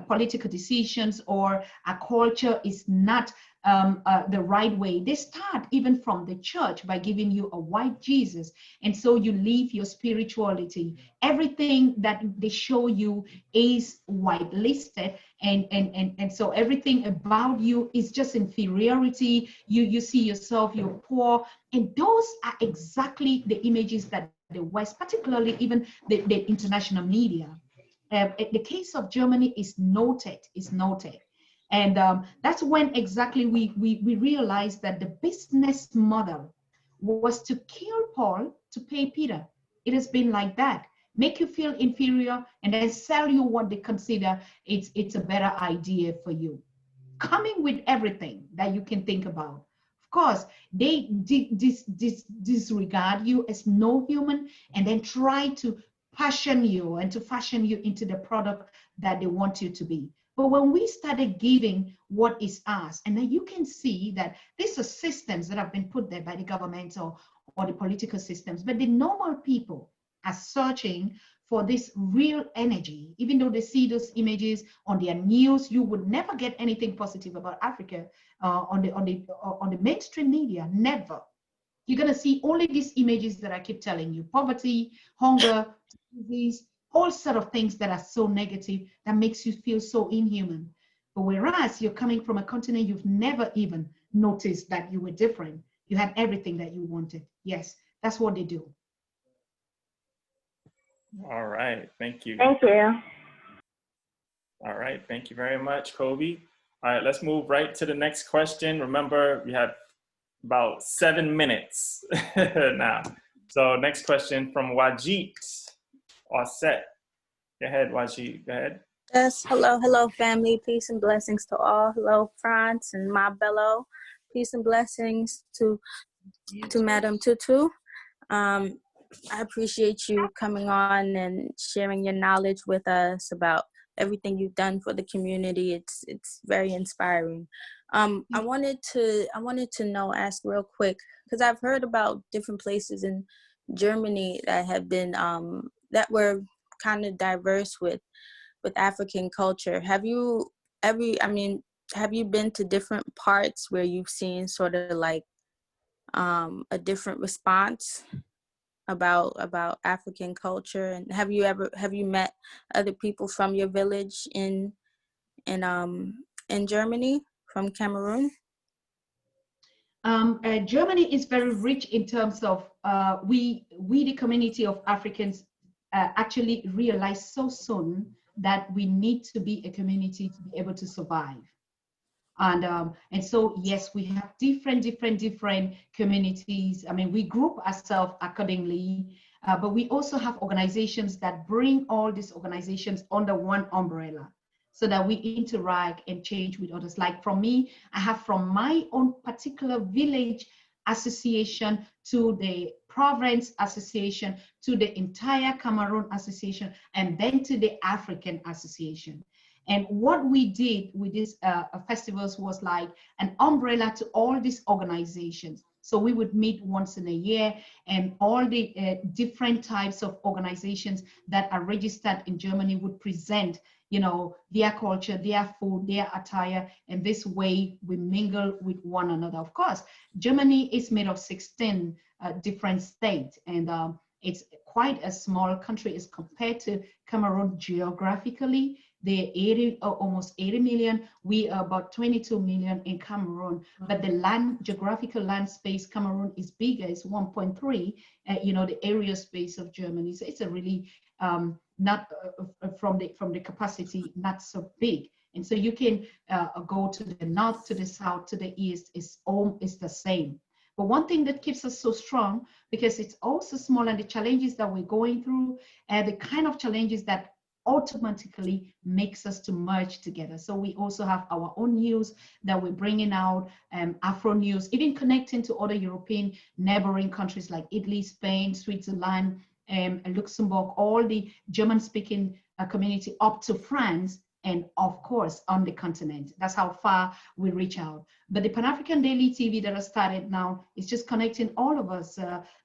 Speaker 3: political decisions, or our culture is not the right way. They start even from the church by giving you a white Jesus. And so you leave your spirituality. Everything that they show you is white-listed. And so everything about you is just inferiority. You see yourself, you're poor. And those are exactly the images that the West, particularly even the international media. The case of Germany is noted. And that's when exactly we realized that the business model was to kill Paul to pay Peter. It has been like that. Make you feel inferior and then sell you what they consider it's a better idea for you. Coming with everything that you can think about. Of course, they disregard you as no human and then try to fashion you into the product that they want you to be. But when we started giving what is ours, and then you can see that these are systems that have been put there by the government or the political systems, but the normal people are searching for this real energy. Even though they see those images on their news, you would never get anything positive about Africa on the mainstream media. Never. You're gonna see only these images that I keep telling you: poverty, hunger, disease, all sort of things that are so negative that makes you feel so inhuman. But whereas you're coming from a continent you've never even noticed that you were different, you had everything that you wanted. Yes, that's what they do.
Speaker 1: All right, thank you.
Speaker 4: Thank you.
Speaker 1: All right, thank you very much, Kobe. All right, let's move right to the next question. Remember, we have about 7 minutes now. So next question from Wajit. All set. Go ahead, Wajit, go ahead.
Speaker 5: Yes, hello, family. Peace and blessings to all. Hello, France and Ma Bello. Peace and blessings to Madam Tutu. I appreciate you coming on and sharing your knowledge with us about everything you've done for the community. It's very inspiring. I wanted to ask real quick, because I've heard about different places in Germany that have been that were kind of diverse with African culture. Have you been to different parts where you've seen sort of like a different response about African culture? And have you met other people from your village in Germany, from Cameroon?
Speaker 3: Germany is very rich in terms of we the community of Africans actually realized so soon that we need to be a community to be able to survive. And so, yes, we have different communities. I mean, we group ourselves accordingly, but we also have organizations that bring all these organizations under one umbrella so that we interact and change with others. Like from me, I have from my own particular village association to the province association to the entire Cameroon association and then to the African association. And what we did with these festivals was like an umbrella to all these organizations. So we would meet once in a year, and all the different types of organizations that are registered in Germany would present, you know, their culture, their food, their attire, and this way we mingle with one another. Of course, Germany is made of 16 different states, and it's quite a small country as compared to Cameroon geographically. They're almost 80 million. We are about 22 million in Cameroon, but the geographical land space, Cameroon is bigger, it's 1.3, you know, the area space of Germany. So it's a really not from the capacity not so big. And so you can go to the north, to the south, to the east, it's all is the same. But one thing that keeps us so strong, because it's also small, and the challenges that we're going through, the kind of challenges that automatically makes us to merge together. So we also have our own news that we're bringing out, Afro news, even connecting to other European neighboring countries like Italy, Spain, Switzerland, Luxembourg, all the German-speaking community up to France, and of course on the continent. That's how far we reach out. But the Pan-African Daily TV that I started now is just connecting all of us,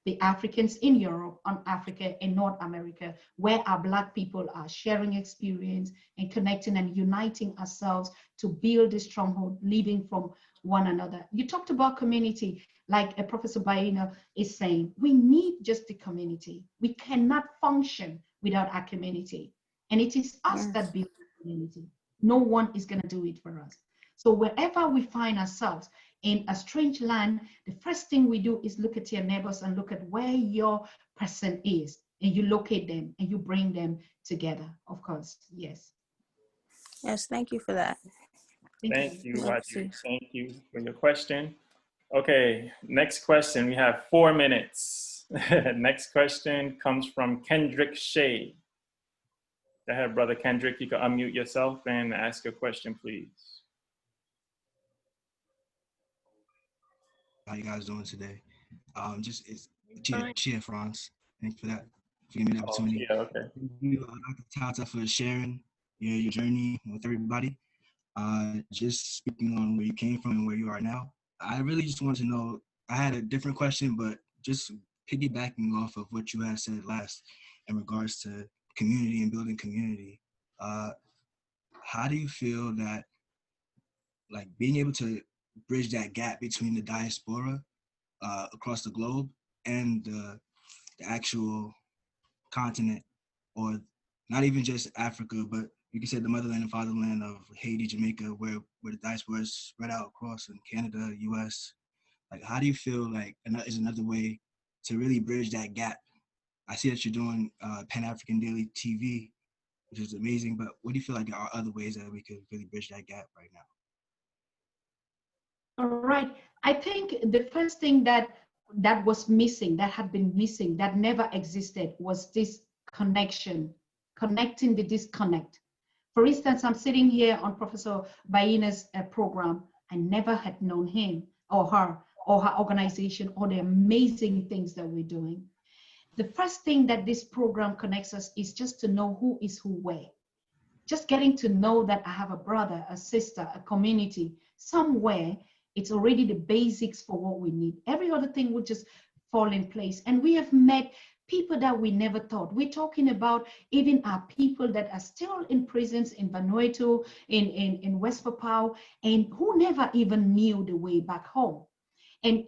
Speaker 3: the Africans in Europe, on Africa and North America, where our Black people are sharing experience and connecting and uniting ourselves to build a stronghold, living from one another. You talked about community, like Professor Bayyinah is saying, we need just the community. We cannot function without our community. And it is us that build the community. No one is going to do it for us. So wherever we find ourselves in a strange land, the first thing we do is look at your neighbors and look at where your person is, and you locate them and you bring them together, of course. Yes.
Speaker 5: Yes, thank you for that.
Speaker 1: Thank you, Roger. Thank you for your question. Okay, next question. We have 4 minutes. Next question comes from Kendrick Shea. Go ahead, Brother Kendrick. You can unmute yourself and ask your question, please.
Speaker 6: How you guys doing today? It's cheer, France. Thanks for that. For giving me the opportunity.
Speaker 1: Yeah, okay.
Speaker 6: Thank you, Dr. Tatah, for sharing your journey with everybody. Just speaking on where you came from and where you are now. I really just wanted to know, I had a different question, but just piggybacking off of what you had said last in regards to community and building community. How do you feel that, like, being able to bridge that gap between the diaspora across the globe and the actual continent, or not even just Africa, but you can say the motherland and fatherland of Haiti, Jamaica, where the diaspora is spread out across in Canada, US. Like, how do you feel like is another way to really bridge that gap? I see that you're doing Pan-African Daily TV, which is amazing, but what do you feel like there are other ways that we could really bridge that gap right now?
Speaker 3: All right. I think the first thing that was missing, that had been missing, that never existed, was this connection, connecting the disconnect. For instance, I'm sitting here on Professor Bayyinah's program. I never had known him or her organization or the amazing things that we're doing. The first thing that this program connects us is just to know who is who where. Just getting to know that I have a brother, a sister, a community somewhere. It's already the basics for what we need. Every other thing will just fall in place. And we have met people that we never thought. We're talking about even our people that are still in prisons in Vanuatu, in West Papua, and who never even knew the way back home. And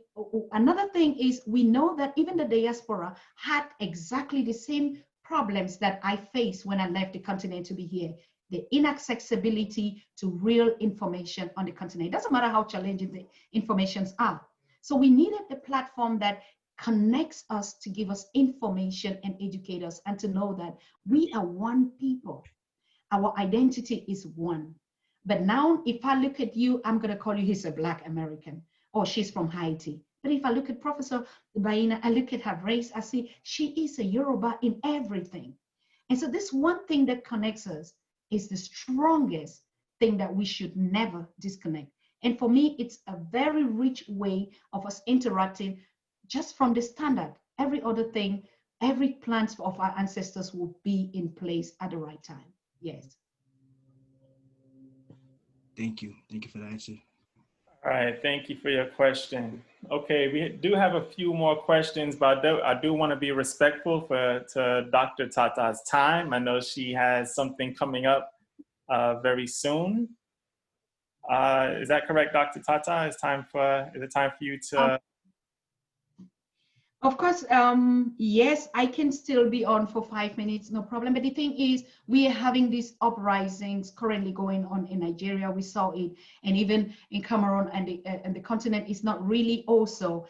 Speaker 3: another thing is, we know that even the diaspora had exactly the same problems that I faced when I left the continent to be here. The inaccessibility to real information on the continent. It doesn't matter how challenging the informations are. So we needed a platform that connects us to give us information and educate us, and to know that we are one people. Our identity is one. But now if I look at you, I'm gonna call you, he's a Black American, or she's from Haiti. But if I look at Professor Bayyinah, I look at her race, I see she is a Yoruba in everything. And so this one thing that connects us is the strongest thing that we should never disconnect. And for me, it's a very rich way of us interacting just from the standard. Every other thing, every plans of our ancestors will be in place at the right time. Yes.
Speaker 6: Thank you. Thank you for the answer.
Speaker 1: All right, thank you for your question. Okay, we do have a few more questions, but I do want to be respectful to Dr. Tatah's time. I know she has something coming up very soon. Is that correct, Dr. Tatah? Is it time for you to?
Speaker 3: Of course, yes, I can still be on for 5 minutes, no problem. But the thing is, we are having these uprisings currently going on in Nigeria. We saw it, and even in Cameroon, and the continent is not really also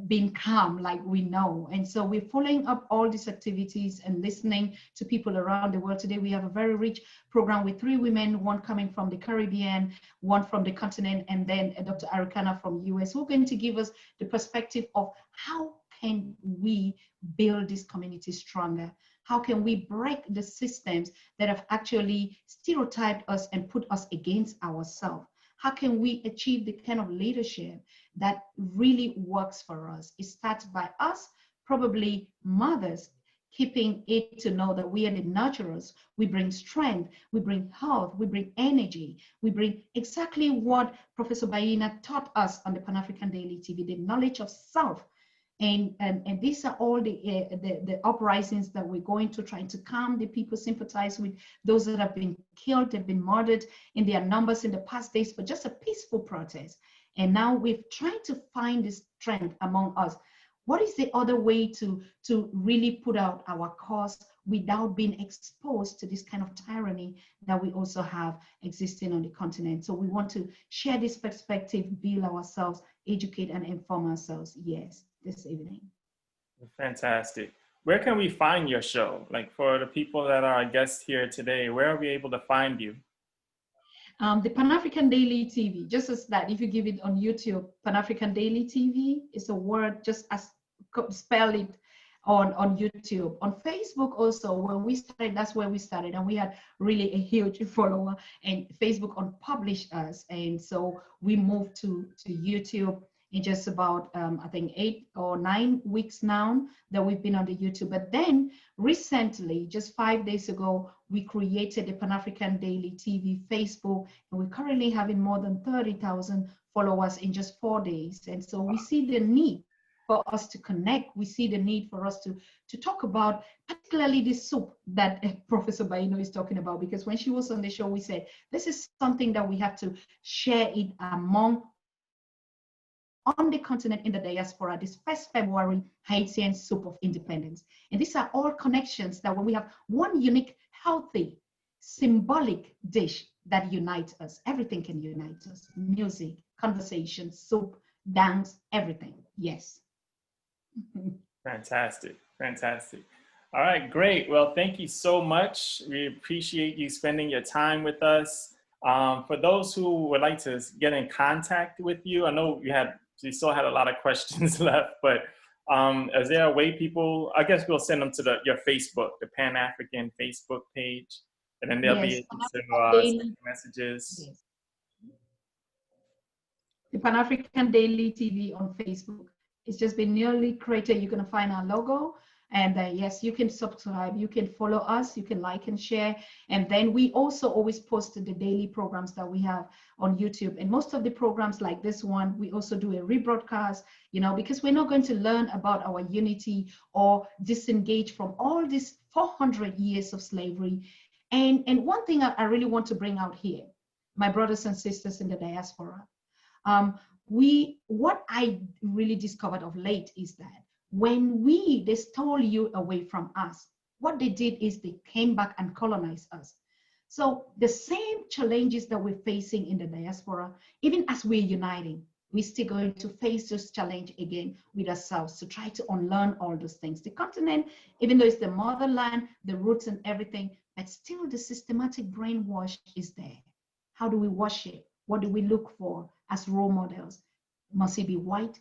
Speaker 3: being calm like we know. And so we're following up all these activities and listening to people around the world. Today, we have a very rich program with 3 women, one coming from the Caribbean, one from the continent, and then Dr. Arikana from US, who are going to give us the perspective of how can we build this community stronger? How can we break the systems that have actually stereotyped us and put us against ourselves? How can we achieve the kind of leadership that really works for us? It starts by us, probably mothers, keeping it to know that we are the nurturers. We bring strength, we bring health, we bring energy, we bring exactly what Professor Bayyinah taught us on the PanAfrican Daily TV, the knowledge of self. And these are all the uprisings that we're going to, trying to calm the people, sympathize with those that have been killed, have been murdered in their numbers in the past days, but just a peaceful protest. And now we've tried to find this strength among us. What is the other way to really put out our cause without being exposed to this kind of tyranny that we also have existing on the continent? So we want to share this perspective, build ourselves, educate and inform ourselves, yes, this evening.
Speaker 1: Fantastic. Where can we find your show? Like for the people that are guests here today, where are we able to find you?
Speaker 3: The PanAfrican Daily TV, just as that, if you give it on YouTube, PanAfrican Daily TV is a word, just as spell it on YouTube. On Facebook also, when we started, that's where we started, and we had really a huge follower, and Facebook unpublished us, and so we moved to YouTube in just about I think 8 or 9 weeks now that we've been on the YouTube. But then recently, just 5 days ago, we created the PanAfrican Daily TV Facebook, and we're currently having more than 30,000 followers in just 4 days. And so we see the need for us to connect. We see the need for us to talk about particularly this soup that Professor Bayyinah is talking about, because when she was on the show, we said, this is something that we have to share it among on the continent, in the diaspora, this 1st February Haitian soup of independence. And these are all connections that when we have one unique, healthy, symbolic dish that unites us, everything can unite us. Music, conversation, soup, dance, everything. Yes.
Speaker 1: Fantastic, fantastic. All right, great. Well, thank you so much. We appreciate you spending your time with us. For those who would like to get in contact with you, I know you still had a lot of questions left, but is there a way people, I guess we'll send them to your Facebook, the Pan-African Facebook page, and then they'll be able to send messages.
Speaker 3: Yes. The Pan-African Daily TV on Facebook. It's just been newly created. You're going to find our logo. And yes, you can subscribe, you can follow us, you can like and share. And then we also always post the daily programs that we have on YouTube. And most of the programs like this one, we also do a rebroadcast, because we're not going to learn about our unity or disengage from all these 400 years of slavery. And one thing I really want to bring out here, my brothers and sisters in the diaspora, what I really discovered of late is that when they stole you away from us, what they did is they came back and colonized us. So the same challenges that we're facing in the diaspora, even as we're uniting, we're still going to face this challenge again with ourselves to try to unlearn all those things. The continent, even though it's the motherland, the roots and everything, but still the systematic brainwash is there. How do we wash it? What do we look for as role models? Must it be white?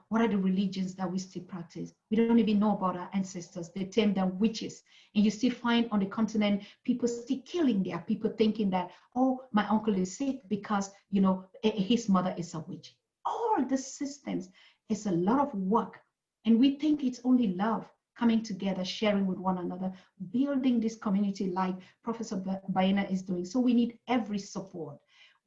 Speaker 3: What are the religions that we still practice? We don't even know about our ancestors. They term them witches. And you still find on the continent, people still killing their people thinking that, oh, my uncle is sick because, his mother is a witch. All the systems is a lot of work. And we think it's only love, coming together, sharing with one another, building this community like Professor Bayyinah is doing. So we need every support.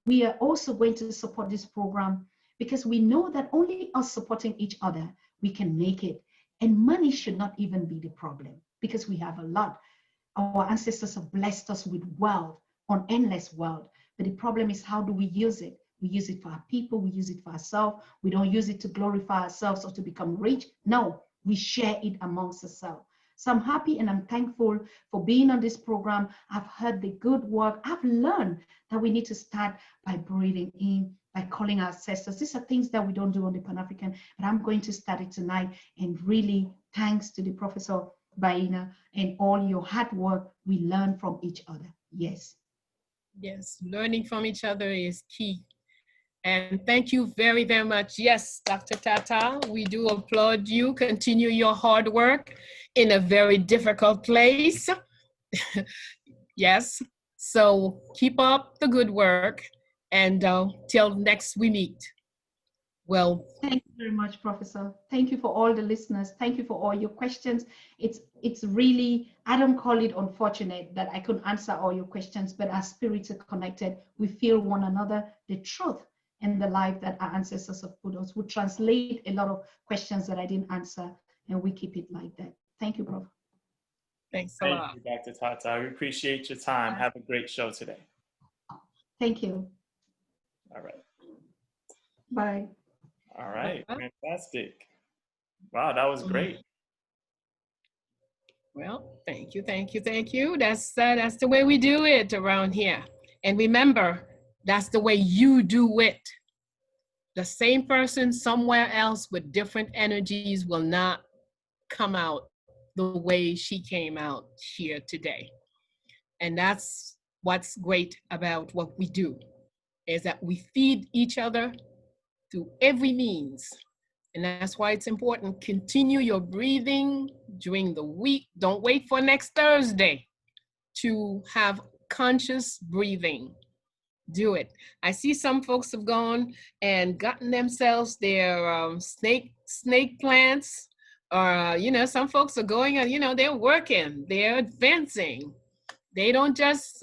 Speaker 3: We are also going to support this program because we know that only us supporting each other, we can make it. And money should not even be the problem because we have a lot. Our ancestors have blessed us with wealth, on endless wealth. But the problem is, how do we use it? We use it for our people, we use it for ourselves. We don't use it to glorify ourselves or to become rich. No, we share it amongst ourselves. So I'm happy and I'm thankful for being on this program. I've heard the good work. I've learned that we need to start by breathing in, by calling our ancestors. These are things that we don't do on the Pan-African, but I'm going to start it tonight. And really, thanks to the Professor Bayyinah and all your hard work, we learn from each other. Yes.
Speaker 2: Yes, learning from each other is key. And thank you very, very much. Yes, Dr. Tatah, we do applaud you. Continue your hard work in a very difficult place. Yes, so keep up the good work, and till next we meet. Well,
Speaker 3: thank you very much, Professor. Thank you for all the listeners. Thank you for all your questions. It's really, I don't call it unfortunate that I couldn't answer all your questions, but our spirits are connected. We feel one another. The truth and the life that our ancestors have put us would translate a lot of questions that I didn't answer, and we keep it like that. Thank you, Prof.
Speaker 2: Thanks a lot.
Speaker 1: Thank you, Dr. Tatah. We appreciate your time. Have a great show today.
Speaker 3: Thank you.
Speaker 1: All right.
Speaker 3: Bye.
Speaker 1: All right. Fantastic. Wow, that was great.
Speaker 2: Well, thank you, thank you, thank you. That's the way we do it around here. And remember, that's the way you do it. The same person somewhere else with different energies will not come out the way she came out here today. And that's what's great about what we do, is that we feed each other through every means. And that's why it's important. Continue your breathing during the week. Don't wait for next Thursday to have conscious breathing. Do it. I see some folks have gone and gotten themselves their snake plants, or some folks are going and they're working, they're advancing. They don't just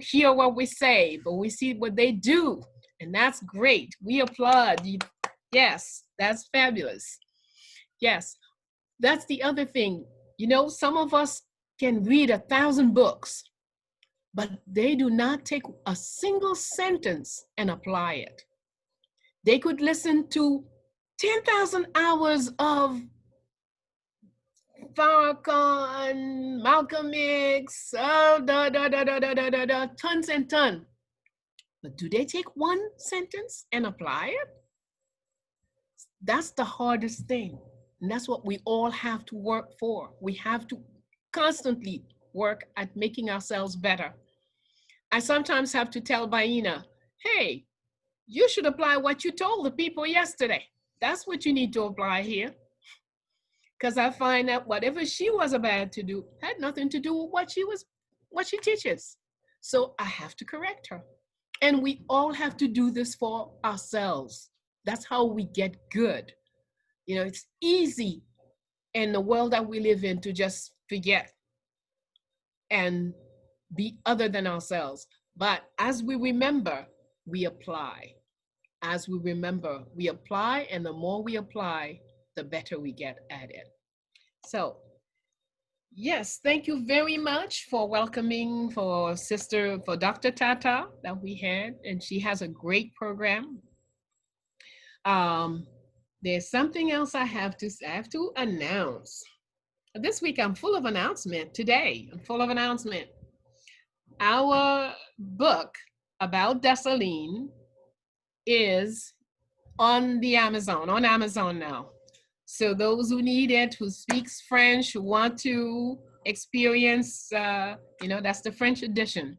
Speaker 2: hear what we say, but we see what they do, and that's great. We applaud. Yes, that's fabulous. Yes, that's the other thing. Some of us can read 1,000 books, but they do not take a single sentence and apply it. They could listen to 10,000 hours of Farrakhan, Malcolm X, tons and tons. But do they take one sentence and apply it? That's the hardest thing. And that's what we all have to work for. We have to constantly work at making ourselves better. I sometimes have to tell Bayyinah, hey, you should apply what you told the people yesterday. That's what you need to apply here. Because I find that whatever she was about to do had nothing to do with what she teaches. So I have to correct her. And we all have to do this for ourselves. That's how we get good. It's easy in the world that we live in to just forget and be other than ourselves. But as we remember, we apply. As we remember, we apply, and the more we apply, the better we get at it. So, yes, thank you very much for welcoming for Dr. Tatah that we had, and she has a great program. There's something else I have to announce. This week I'm full of announcement. Today I'm full of announcement. Our book about Dessalines is on Amazon now. So those who need it, who speaks French, who want to experience, that's the French edition.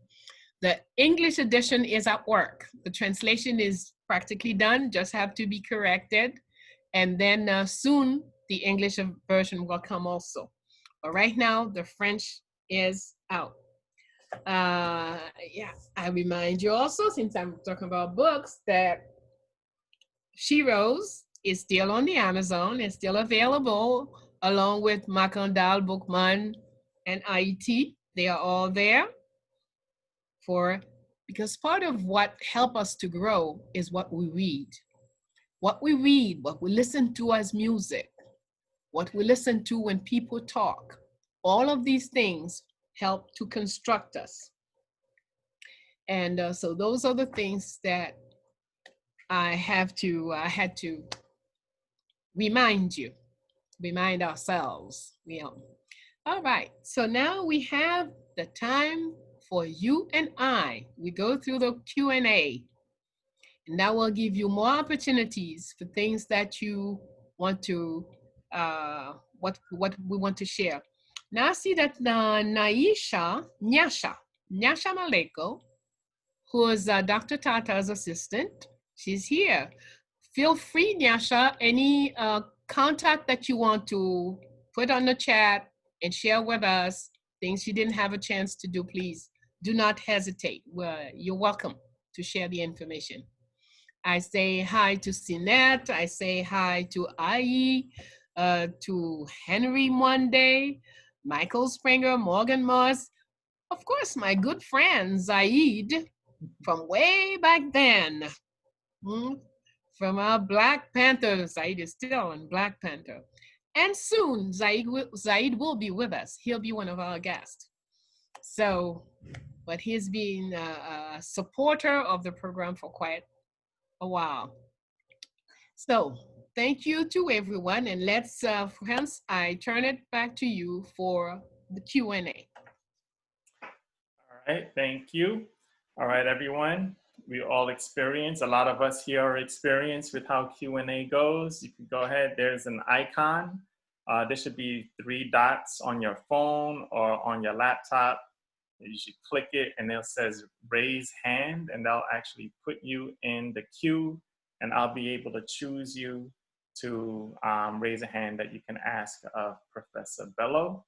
Speaker 2: The English edition is at work. The translation is practically done, just have to be corrected. And then soon the English version will come also. But right now the French is out. I remind you also, since I'm talking about books, that She Rose is still on the Amazon. It's still available along with Makandal, Bookman, and IET. They are all there because part of what helps us to grow is what we read. What we read, what we listen to as music, what we listen to when people talk, all of these things help to construct us. And so those are the things that I had to remind you. remind ourselves. Yeah. All right. So now we have the time for you and I. We go through the Q&A. And that will give you more opportunities for things that you want to, what we want to share. Now I see that Nyasha Maleko, who is Dr. Tatah's assistant, she's here. Feel free, Nyasha, any contact that you want to put on the chat and share with us, things you didn't have a chance to do, please do not hesitate. You're welcome to share the information. I say hi to Sinette. I say hi to Ai, to Henry Monday, Michael Springer, Morgan Moss. Of course, my good friend Zaid from way back then. From our Black Panther. Zaid is still in Black Panther. And soon, Zaid will be with us. He'll be one of our guests. So, but he's been a supporter of the program for quite a while. So thank you to everyone, and let's, Franz, I turn it back to you for the Q&A.
Speaker 1: All right, thank you. All right, everyone. We all experience, a lot of us here are experienced with how Q&A goes. You can go ahead, there's an icon. There should be 3 dots on your phone or on your laptop. You should click it and it says raise hand, and they'll actually put you in the queue, and I'll be able to choose you to raise a hand that you can ask of Professor Bello.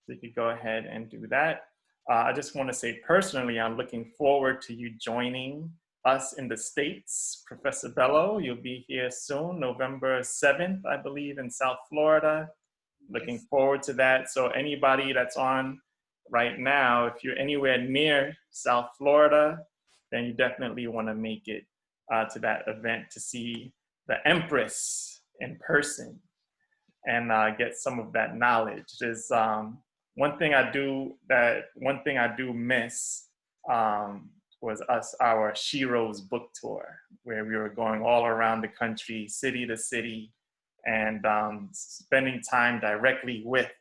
Speaker 1: So you could go ahead and do that. I just want to say personally, I'm looking forward to you joining us in the States. Professor Bello, you'll be here soon, November 7th, I believe, in South Florida. Looking forward to that. So anybody that's on right now, if you're anywhere near South Florida, then you definitely want to make it to that event to see the Empress in person and get some of that knowledge. There's one thing I do miss was our Shiro's book tour, where we were going all around the country, city to city, and spending time directly with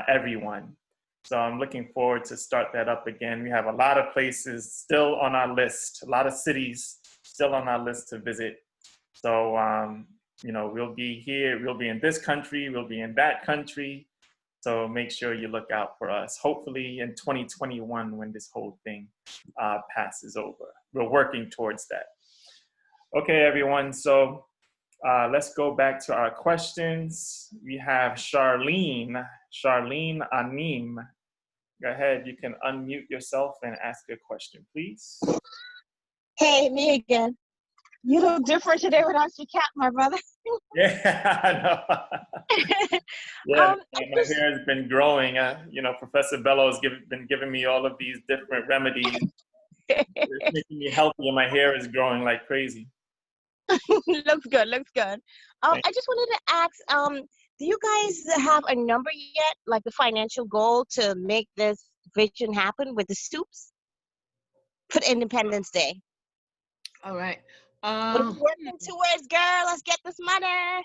Speaker 1: everyone. So I'm looking forward to start that up again. We have a lot of places still on our list, a lot of cities still on our list to visit. So, you know, we'll be here, we'll be in this country, we'll be in that country. So make sure you look out for us, hopefully in 2021 when this whole thing passes over. We're working towards that. Okay, everyone, so let's go back to our questions. We have Charlene Anim. Go ahead, you can unmute yourself and ask a question, please.
Speaker 7: Hey, me again. You look different today without your cap, my brother.
Speaker 1: Yeah, I know. Yeah, my hair has been growing. You know, Professor Bello has been giving me all of these different remedies. It's making me healthy, and my hair is growing like crazy.
Speaker 7: Looks good, looks good. I just wanted to ask, do you guys have a number yet, like the financial goal to make this vision happen with the soups for Independence Day?
Speaker 2: All right.
Speaker 7: What are we working towards, girl? Let's get this money.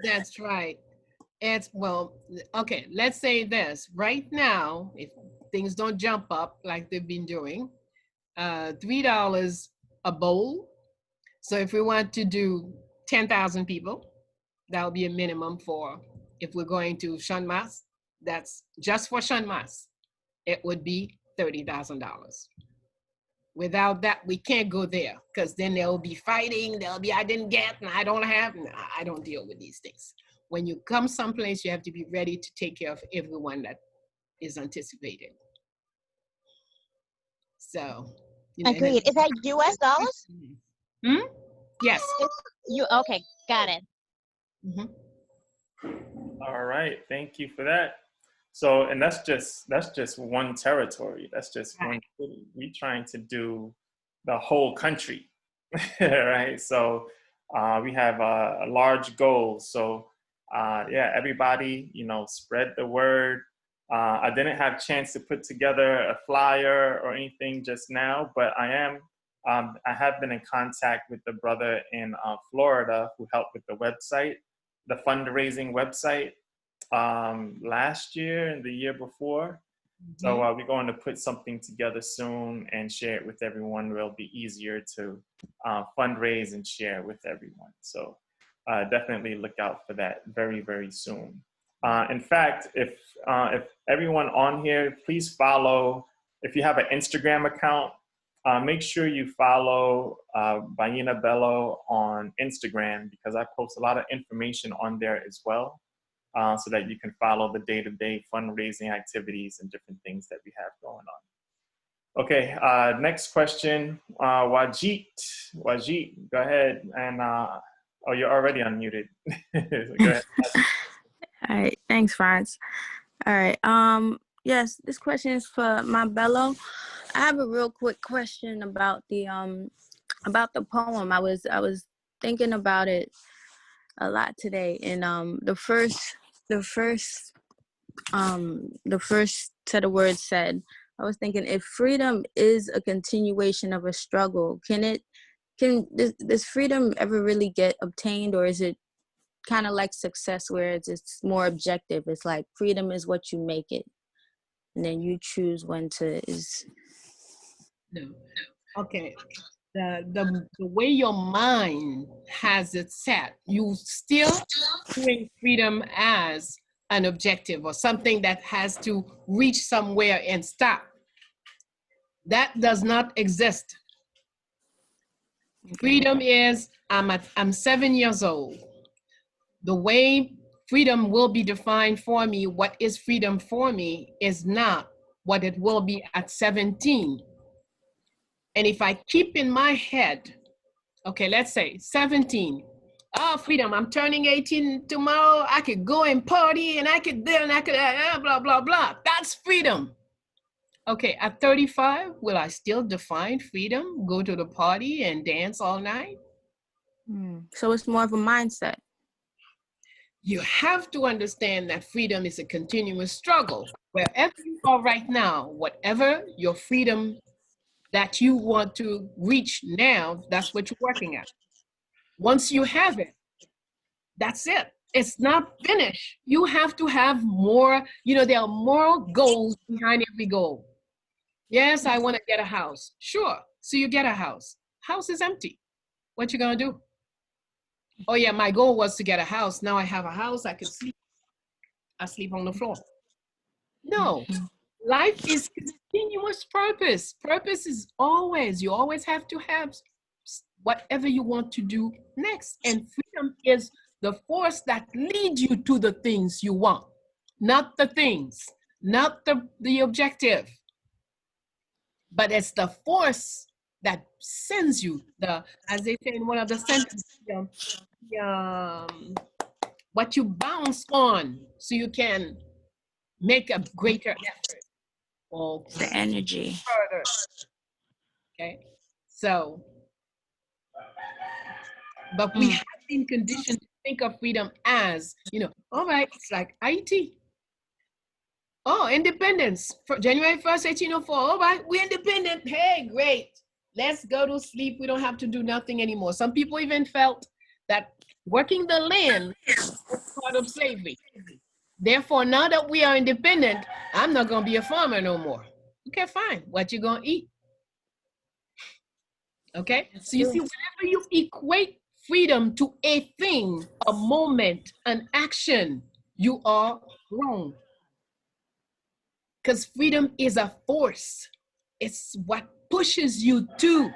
Speaker 2: That's right. It's, well, okay, let's say this. Right now, if things don't jump up like they've been doing, $3 a bowl. So if we want to do 10,000 people, that will be a minimum for, if we're going to Sean Mas, that's just for Sean Mas, it would be $30,000. Without that, we can't go there, because then they'll be fighting, they'll be, I didn't get, and I don't have, and I don't deal with these things. When you come someplace, you have to be ready to take care of everyone that is anticipated. So, you know,
Speaker 7: agreed. Is that US dollars?
Speaker 2: Yes.
Speaker 7: Okay, got it.
Speaker 1: All right, thank you for that. So, and that's just one territory. That's just one city. We're trying to do the whole country, right? So we have a large goal. So yeah, everybody, you know, spread the word. I didn't have a chance to put together a flyer or anything just now, but I have been in contact with the brother in Florida who helped with the website. the fundraising website last year and the year before. So we're going to put something together soon and share it with everyone where it'll be easier to fundraise and share with everyone. So definitely look out for that very, very soon. In fact, if everyone on here, please follow, if you have an Instagram account, make sure you follow Bayyinah Bello on Instagram, because I post a lot of information on there as well, so that you can follow the day-to-day fundraising activities and different things that we have going on. Okay, next question, Wajit, go ahead. And, oh, you're already unmuted. Go ahead.
Speaker 5: All right, thanks, Franz. All right, yes, this question is for my Bello. I have a real quick question about the poem. I was thinking about it a lot today, and the first set of words said, I was thinking, if freedom is a continuation of a struggle, can this freedom ever really get obtained, or is it kind of like success where it's more objective? It's like freedom is what you make it, and then you choose when to is.
Speaker 2: No. Okay. The way your mind has it set, you still doing freedom as an objective or something that has to reach somewhere and stop. That does not exist. Freedom is, I'm 7 years old. The way freedom will be defined for me, what is freedom for me, is not what it will be at 17. And if I keep in my head, okay, let's say 17, oh, freedom, I'm turning 18 tomorrow, I could go and party and I could do and I could blah, blah, blah. That's freedom. Okay, at 35, will I still define freedom? Go to the party and dance all night?
Speaker 5: So it's more of a mindset.
Speaker 2: You have to understand that freedom is a continuous struggle. Wherever you are right now, whatever your freedom that you want to reach now, that's what you're working at. Once you have it, that's it. It's not finished. You have to have more, there are more goals behind every goal. Yes, I want to get a house. Sure. So you get a house. House is empty. What you gonna do? Oh yeah, my goal was to get a house. Now I have a house, I could sleep. I sleep on the floor. No, life is continuous purpose. Purpose is always, you always have to have whatever you want to do next. And freedom is the force that leads you to the things you want, not the things, not the objective. But it's the force that sends you, as they say in one of the sentences, what you bounce on so you can make a greater effort. Or
Speaker 5: the energy.
Speaker 2: Further. Okay, so, but we have been conditioned to think of freedom as, all right, it's like IT. Oh, independence. For January 1st, 1804. All right, we're independent. Hey, great. Let's go to sleep. We don't have to do nothing anymore. Some people even felt that working the land was part of slavery. Therefore, now that we are independent, I'm not going to be a farmer no more. Okay, fine. What you going to eat? Okay, so you see, whenever you equate freedom to a thing, a moment, an action, you are wrong. Because freedom is a force. It's what pushes you to,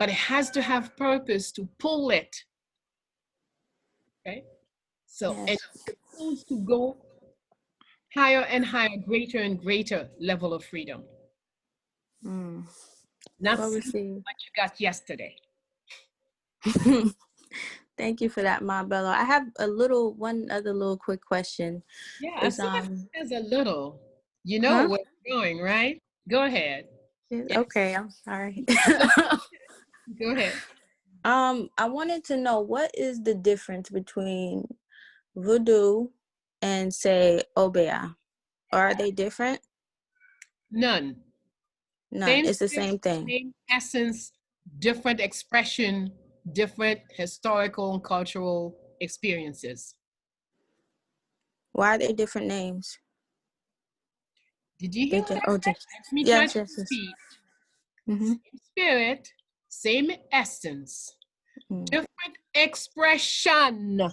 Speaker 2: but it has to have purpose to pull it. Okay? So it's supposed to go higher and higher, greater and greater level of freedom. Not what you got yesterday.
Speaker 5: Thank you for that, Ma Bello. I have one other little quick question.
Speaker 2: Yeah, as soon as a little. You know where we're going, right? Go ahead.
Speaker 5: Yes. Okay, I'm sorry.
Speaker 2: Go ahead.
Speaker 5: I wanted to know, what is the difference between voodoo and, say, Obeah? Are they different?
Speaker 2: None.
Speaker 5: It's the same thing.
Speaker 2: Same essence, different expression, different historical and cultural experiences.
Speaker 5: Why are they different names?
Speaker 2: Did you hear that?
Speaker 5: Oh,
Speaker 2: Let me try
Speaker 5: yes,
Speaker 2: to
Speaker 5: yes, yes.
Speaker 2: repeat.
Speaker 5: Mm-hmm.
Speaker 2: Same spirit, same essence,
Speaker 5: Mm.
Speaker 2: different expression.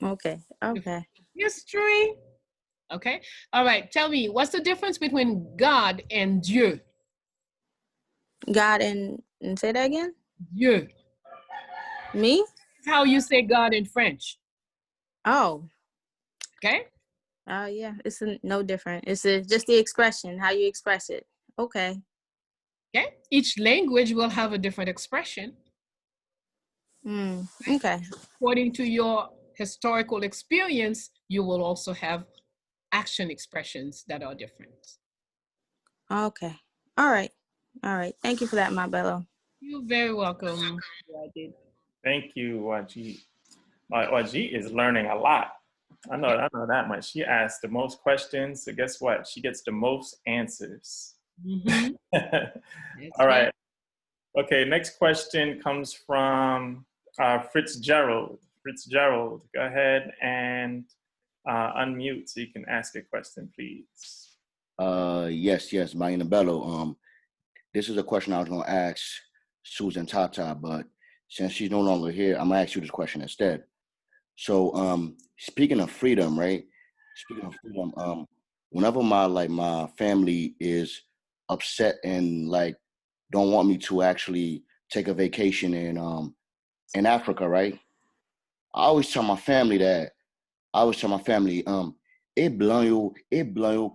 Speaker 5: Okay, okay.
Speaker 2: History. Okay. All right. Tell me, what's the difference between God and Dieu?
Speaker 5: God and say that again?
Speaker 2: Dieu.
Speaker 5: Me?
Speaker 2: How you say God in French.
Speaker 5: Oh.
Speaker 2: Okay.
Speaker 5: Yeah, it's no different. It's just the expression, how you express it. Okay.
Speaker 2: Okay. Each language will have a different expression.
Speaker 5: Okay.
Speaker 2: According to your historical experience, you will also have action expressions that are different.
Speaker 5: Okay. All right. All right. Thank you for that, my Bello.
Speaker 2: You're very welcome.
Speaker 1: Thank you, Wajid. Wajid is learning a lot. I know that much. She asked the most questions, so guess what? She gets the most answers.
Speaker 2: Mm-hmm.
Speaker 1: All right. Okay, next question comes from Fitzgerald. Fitzgerald, go ahead and unmute so you can ask a question, please.
Speaker 8: Yes, Bayyinah Bello. This is a question I was going to ask Susan Tatah, but since she's no longer here, I'm going to ask you this question instead. So, speaking of freedom, right? Speaking of freedom, whenever my family is upset and like don't want me to actually take a vacation in Africa, right? I always tell my family, e blanc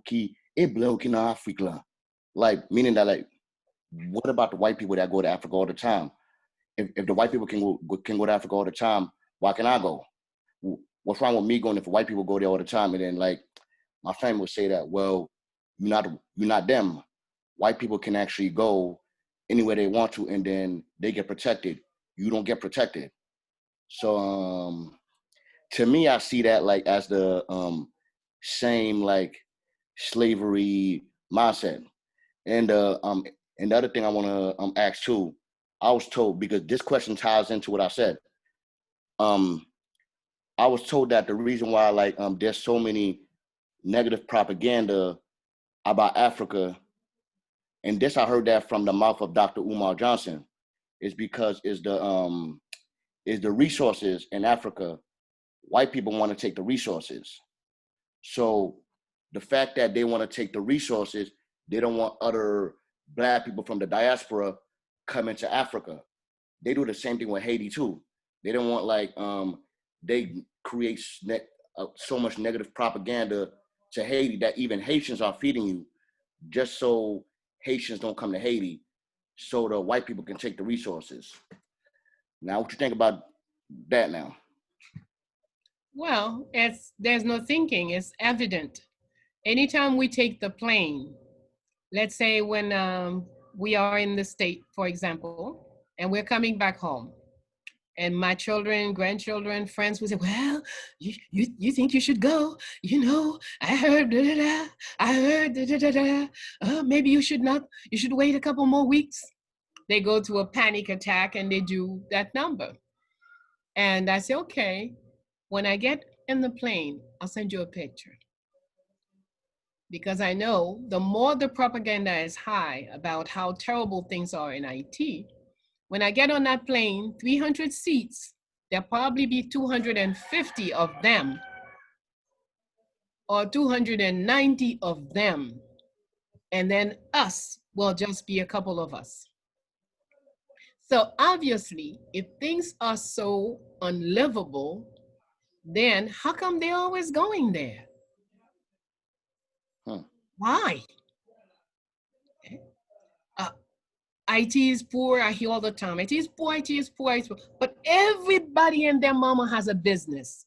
Speaker 8: ki na Africa. Like, meaning that, like, what about the white people that go to Africa all the time? If the white people can go to Africa all the time, why can I go? What's wrong with me going if white people go there all the time? And then, like, my family would say that, well, you're not them. White people can actually go anywhere they want to, and then they get protected. You don't get protected. So to me, I see that like as the same like slavery mindset. And the other thing I want to ask too, I was told, because this question ties into what I said. I was told that the reason why like there's so many negative propaganda about Africa, and this I heard that from the mouth of Dr. Umar Johnson, is because is the resources in Africa. White people want to take the resources. So the fact that they want to take the resources, they don't want other Black people from the diaspora coming to Africa. They do the same thing with Haiti too. They don't want like they create so much negative propaganda to Haiti that even Haitians are feeding you, just so Haitians don't come to Haiti, so the white people can take the resources. Now, what you think about that now?
Speaker 2: Well, there's no thinking, it's evident. Anytime we take the plane, let's say when we are in the state, for example, and we're coming back home, and my children, grandchildren, friends will say, well, you think you should go? You know, I heard da da da, I heard da da da da. Maybe you should not, you should wait a couple more weeks. They go to a panic attack and they do that number. And I say, okay, when I get in the plane, I'll send you a picture. Because I know the more the propaganda is high about how terrible things are in IT, when I get on that plane, 300 seats, there'll probably be 250 of them or 290 of them. And then us will just be a couple of us. So obviously, if things are so unlivable, then how come they're always going there? Why? IT is poor, I hear all the time. IT is poor, IT is poor, IT is poor. But everybody and their mama has a business.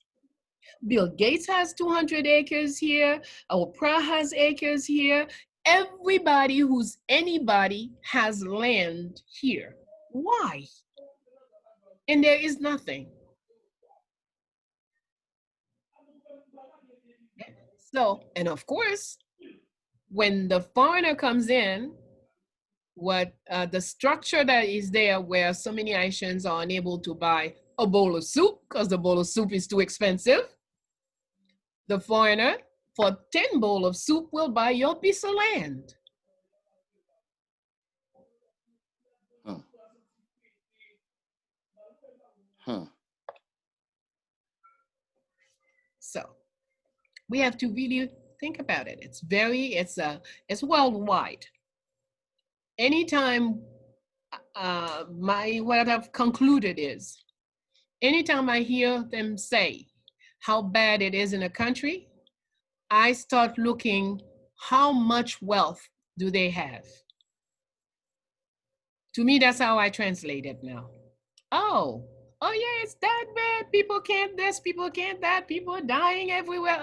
Speaker 2: Bill Gates has 200 acres here. Oprah has acres here. Everybody who's anybody has land here. Why? And there is nothing. So, and of course, when the foreigner comes in, what the structure that is there where so many Haitians are unable to buy a bowl of soup because the bowl of soup is too expensive. The foreigner, for 10 bowls of soup, will buy your piece of land. So we have to really think about it. It's worldwide. Anytime, what I've concluded is, anytime I hear them say how bad it is in a country, I start looking how much wealth do they have. To me, that's how I translate it now. Oh yeah, it's that bad. People can't this, people can't that, people are dying everywhere.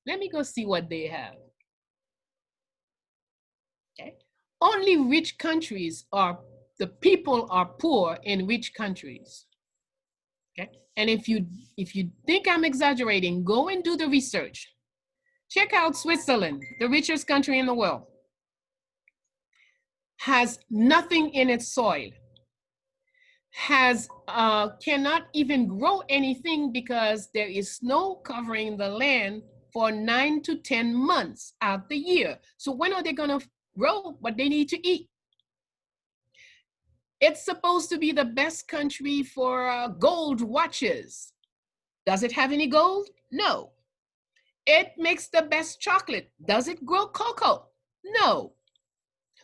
Speaker 2: Let me go see what they have. Okay. Only rich countries the people are poor in rich countries. Okay. And if you think I'm exaggerating, go and do the research. Check out Switzerland, the richest country in the world. Has nothing in its soil. Cannot even grow anything because there is snow covering the land for 9 to 10 months out the year. So when are they gonna grow what they need to eat? It's supposed to be the best country for gold watches. Does it have any gold? No. It makes the best chocolate. Does it grow cocoa? No.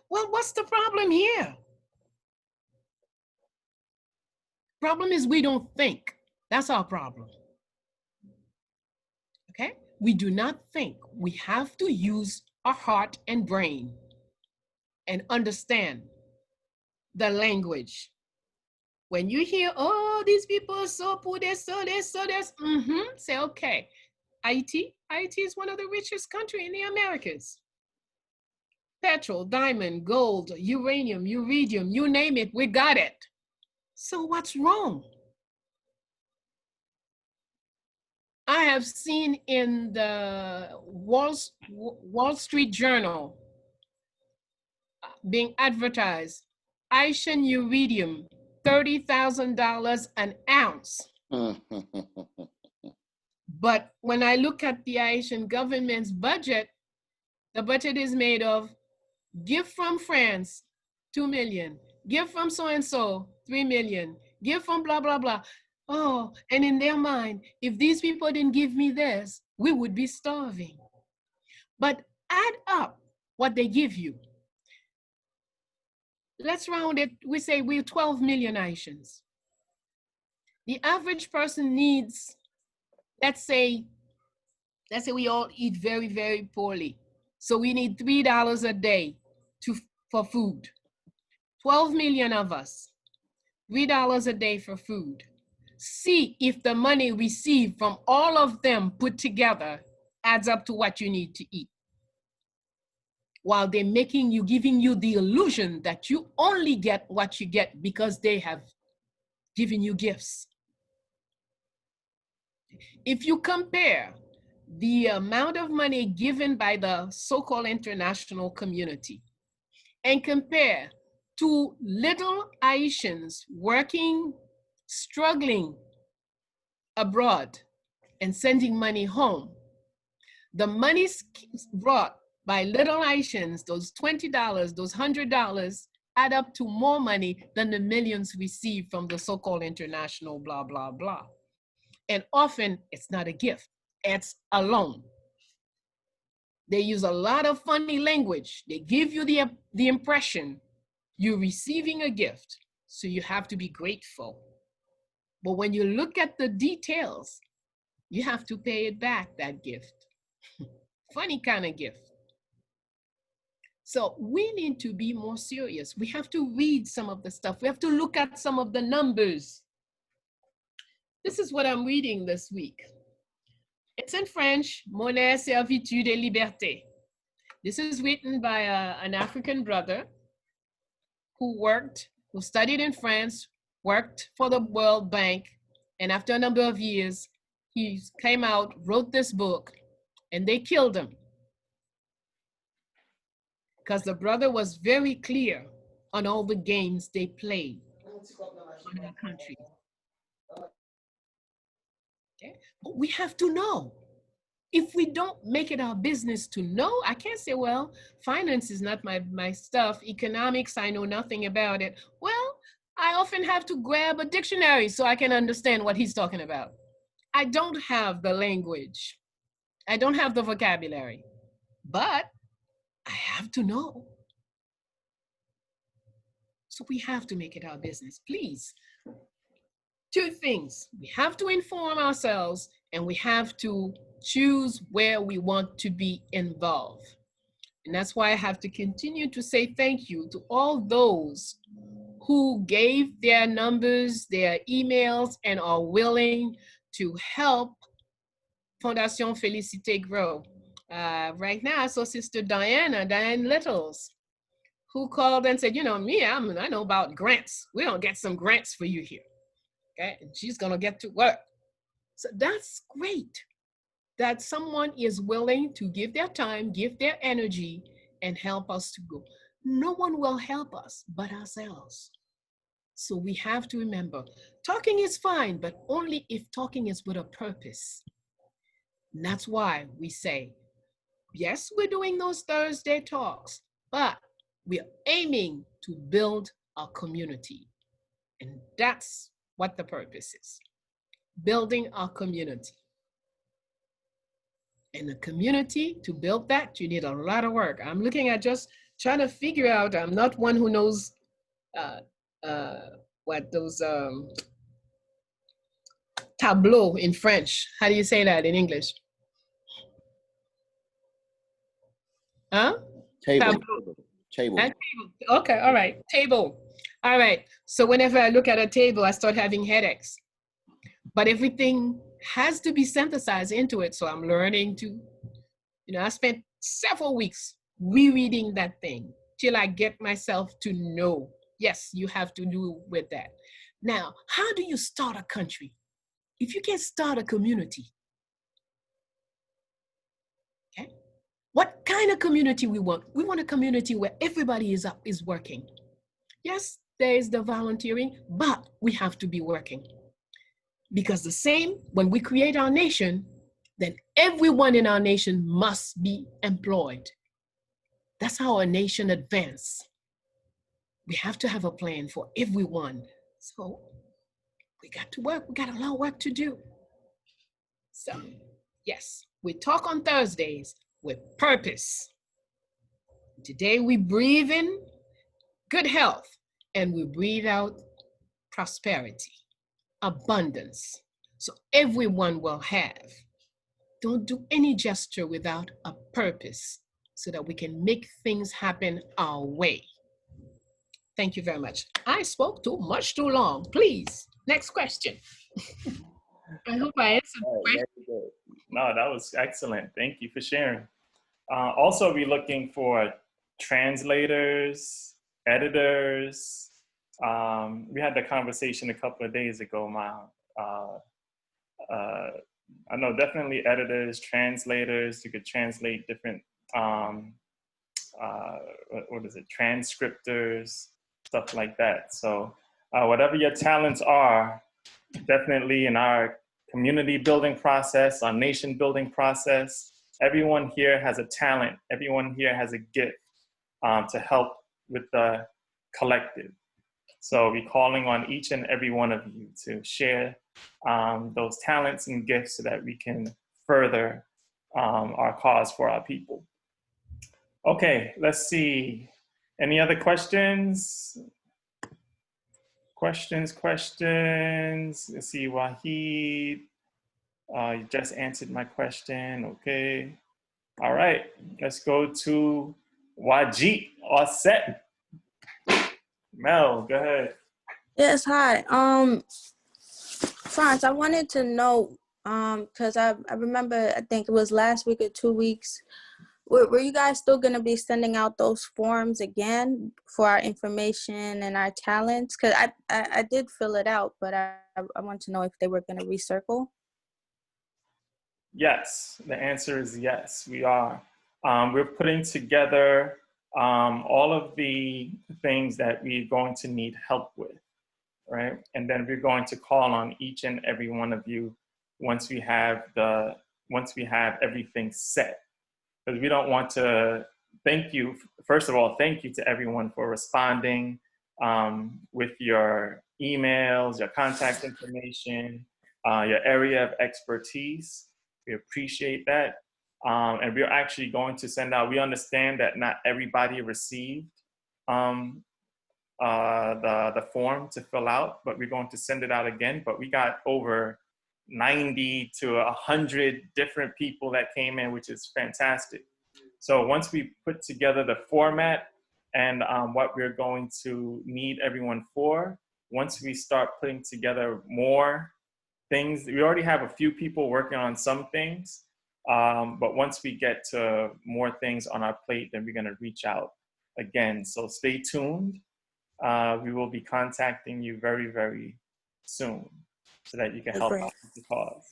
Speaker 2: Well, what's the problem here? Problem is we don't think. That's our problem. Okay? We do not think. We have to use our heart and brain and understand the language. When you hear, oh, these people are so poor, they're so this, say, okay. Haiti is one of the richest countries in the Americas. Petrol, diamond, gold, uranium, iridium, you name it, we got it. So what's wrong? I have seen in the Wall Street Journal being advertised, Haitian iridium, $30,000 an ounce. But when I look at the Haitian government's budget, the budget is made of gift from France, 2 million, gift from so-and-so, 3 million, gift from blah, blah, blah. Oh, and in their mind, if these people didn't give me this, we would be starving. But add up what they give you. Let's round it, we say we're 12 million Haitians. The average person needs, let's say we all eat very, very poorly. So we need $3 a day for food. 12 million of us, $3 a day for food. See if the money received from all of them put together adds up to what you need to eat. While they're giving you the illusion that you only get what you get because they have given you gifts. If you compare the amount of money given by the so-called international community and compare to little Haitians working, struggling abroad and sending money home, the money brought by little Haitians, those $20, those $100, add up to more money than the millions received from the so-called international blah, blah, blah. And often it's not a gift, it's a loan. They use a lot of funny language. They give you the impression you're receiving a gift, so you have to be grateful. But when you look at the details, you have to pay it back, that gift. Funny kind of gift. So we need to be more serious. We have to read some of the stuff. We have to look at some of the numbers. This is what I'm reading this week. It's in French, Monnaie, Servitude et Liberté. This is written by an African brother who studied in France, worked for the World Bank, and after a number of years, he came out, wrote this book, and they killed him. Because the brother was very clear on all the games they played on our country. Okay? But we have to know. If we don't make it our business to know, I can't say, well, finance is not my stuff. Economics, I know nothing about it. Well, I often have to grab a dictionary so I can understand what he's talking about. I don't have the language. I don't have the vocabulary, but I have to know. So we have to make it our business, please. Two things. We have to inform ourselves and we have to choose where we want to be involved. And that's why I have to continue to say thank you to all those who gave their numbers, their emails, and are willing to help Fondation Félicité grow. Right now, I saw Sister Diane Littles, who called and said, you know, I know about grants. We're gonna get some grants for you here. Okay, and she's gonna get to work. So that's great that someone is willing to give their time, give their energy, and help us to go. No one will help us but ourselves. So we have to remember, talking is fine, but only if talking is with a purpose. And that's why we say, yes, we're doing those Thursday talks, but we're aiming to build our community. And that's what the purpose is, building our community. And the community, to build that, you need a lot of work. I'm looking at just trying to figure out, I'm not one who knows what those tableaux in French. How do you say that in English? Huh?
Speaker 8: Table.
Speaker 2: Table. Okay, all right, table. All right, so whenever I look at a table, I start having headaches. But everything has to be synthesized into it. So I'm learning to, I spent several weeks rereading that thing till I get myself to know, yes, you have to do with that. Now, how do you start a country? If you can't start a community, okay? What kind of community we want? We want a community where everybody is working. Yes, there is the volunteering, but we have to be working. Because the same, when we create our nation, then everyone in our nation must be employed. That's how a nation advances. We have to have a plan for everyone. So we got to work. We got a lot of work to do. So yes, we talk on Thursdays with purpose. Today we breathe in good health and we breathe out prosperity, abundance. So everyone will have. Don't do any gesture without a purpose so that we can make things happen our way. Thank you very much. I spoke too long. Please, next question. I hope I answered the question.
Speaker 1: No, that was excellent. Thank you for sharing. Also, we're looking for translators, editors. We had the conversation a couple of days ago, I know definitely editors, translators. You could translate different, transcriptors, stuff like that. So whatever your talents are, definitely in our community building process, our nation building process, everyone here has a talent. Everyone here has a gift to help with the collective. So we're calling on each and every one of you to share those talents and gifts so that we can further our cause for our people. Okay, let's see. Any other questions? Questions? Let's see, Wahid. You just answered my question, okay. All right, let's go to Wajid, all set. Mel, go ahead.
Speaker 5: Yes, hi. Franz, I wanted to know, because I remember, I think it was last week or 2 weeks, were you guys still going to be sending out those forms again for our information and our talents? Because I did fill it out, but I want to know if they were going to recircle.
Speaker 1: Yes, the answer is yes, we are. We're putting together all of the things that we're going to need help with, right? And then we're going to call on each and every one of you once we have everything set. Because we don't want to. Thank you. First of all, thank you to everyone for responding with your emails, your contact information, your area of expertise. We appreciate that. And we're actually going to send out, we understand that not everybody received the form to fill out, but we're going to send it out again. But we got over 90 to 100 different people that came in, which is fantastic. So once we put together the format and what we're going to need everyone for, once we start putting together more things, we already have a few people working on some things, but once we get to more things on our plate, then we're going to reach out again. So stay tuned. We will be contacting you very, very soon so that you can help out with the cause.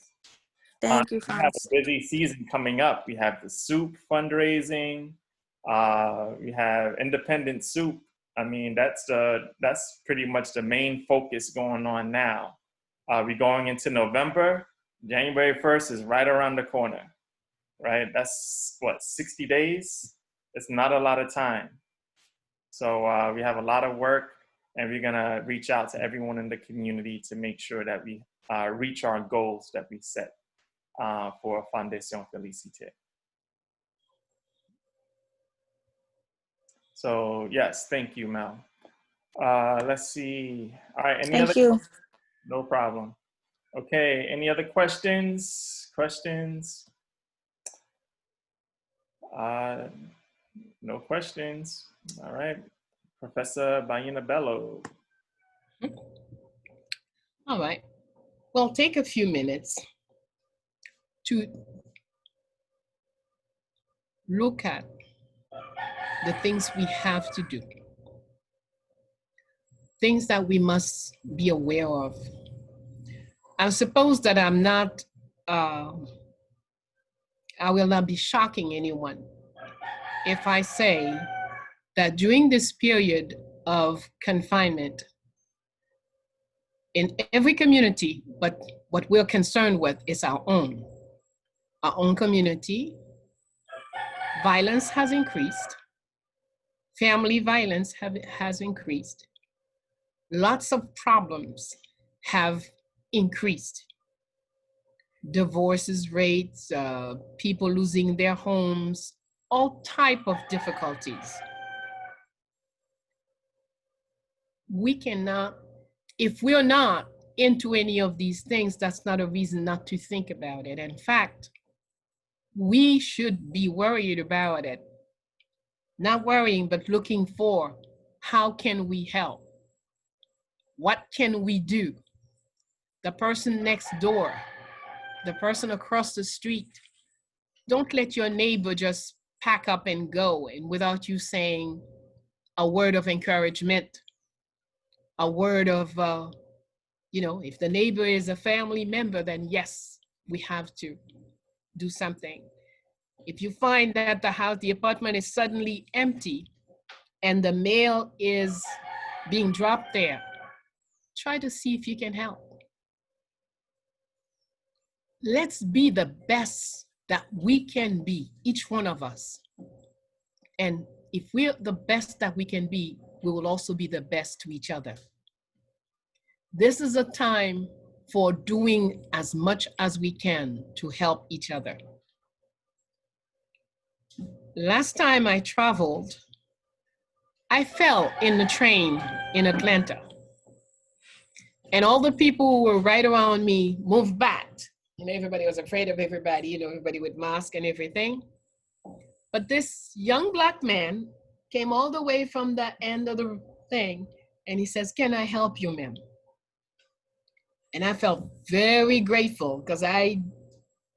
Speaker 5: Thank you,
Speaker 1: We have
Speaker 5: Franz.
Speaker 1: a busy season coming up. We have the soup fundraising. We have independent soup. I mean, that's pretty much the main focus going on now. We're going into November. January 1st is right around the corner, right? That's what, 60 days? It's not a lot of time. So we have a lot of work, and we're gonna reach out to everyone in the community to make sure that we reach our goals that we set for Fondation Félicité. So yes, thank you, Mel. Let's see. All right,
Speaker 5: Thank you.
Speaker 1: No problem. Okay, any other questions? No questions. All right, Professor Bayyinah Bello.
Speaker 2: All right. Well, take a few minutes to look at the things we have to do, things that we must be aware of. I suppose that I will not be shocking anyone if I say that during this period of confinement, in every community, but what we're concerned with is our own community, violence has increased. Family violence has increased. Lots of problems have increased. Divorces rates, people losing their homes, all type of difficulties. We cannot, if we're not into any of these things, that's not a reason not to think about it. In fact, we should be worried about it. Not worrying, but looking for how can we help? What can we do? The person next door, the person across the street. Don't let your neighbor just pack up and go, and without you saying a word of encouragement, a word of, if the neighbor is a family member, then yes, we have to do something. If you find that the apartment is suddenly empty and the mail is being dropped there, try to see if you can help. Let's be the best that we can be, each one of us. And if we're the best that we can be, we will also be the best to each other. This is a time for doing as much as we can to help each other. Last time I traveled, I fell in the train in Atlanta. And all the people who were right around me moved back. Everybody was afraid of everybody, everybody with masks and everything. But this young Black man came all the way from the end of the thing, and he says, "Can I help you, ma'am?" And I felt very grateful because I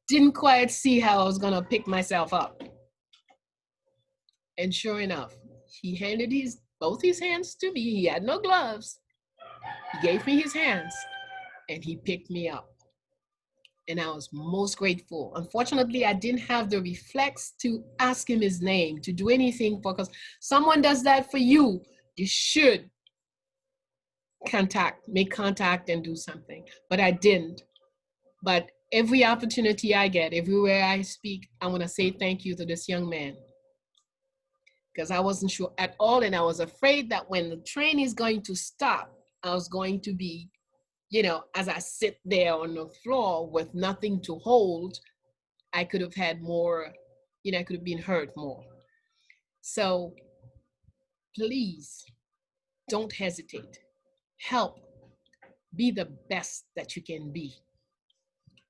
Speaker 2: didn't quite see how I was gonna pick myself up. And sure enough, he handed both his hands to me. He had no gloves. He gave me his hands and he picked me up. And I was most grateful. Unfortunately, I didn't have the reflex to ask him his name, to do anything because someone does that for you, you should make contact and do something. But I didn't. But Every opportunity I get, everywhere I speak, I want to say thank you to this young man. Because I wasn't sure at all, and I was afraid that when the train is going to stop, I was going to be, you know, as I sit there on the floor with nothing to hold, I could have had more, you know, I could have been hurt more. So please don't hesitate. Help. Be the best that you can be.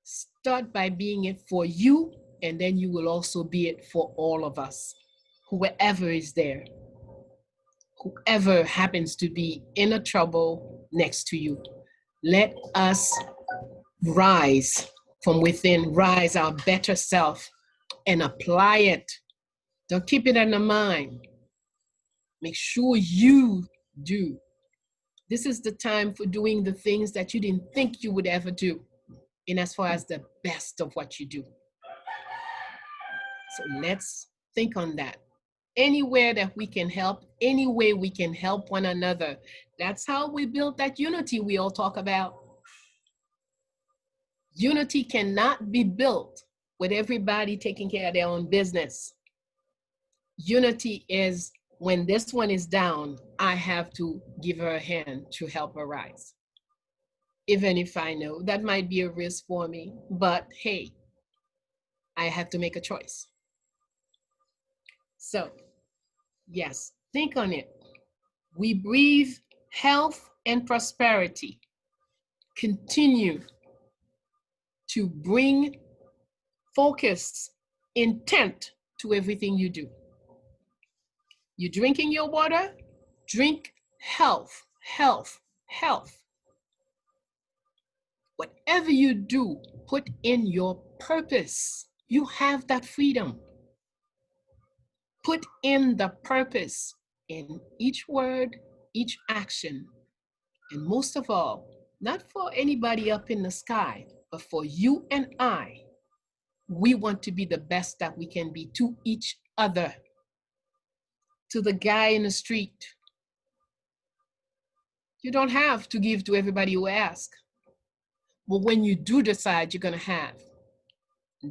Speaker 2: Start by being it for you, and then you will also be it for all of us. Whoever is there, whoever happens to be in a trouble next to you, let us rise from within, rise our better self and apply it. Don't keep it in the mind. Make sure you do. This is the time for doing the things that you didn't think you would ever do, in as far as the best of what you do. So let's think on that. Anywhere that we can help, any way we can help one another. That's how we build that unity we all talk about. Unity cannot be built with everybody taking care of their own business. Unity is when this one is down, I have to give her a hand to help her rise. Even if I know that might be a risk for me, but hey, I have to make a choice. So, yes, think on it. We breathe health and prosperity. Continue to bring focus, intent to everything you do. You're drinking your water, drink health, health, health. Whatever you do, put in your purpose. You have that freedom. Put in the purpose in each word, each action, and most of all, not for anybody up in the sky, but for you and I. We want to be the best that we can be to each other, to the guy in the street. You don't have to give to everybody who asks. But when you do decide you're going to have,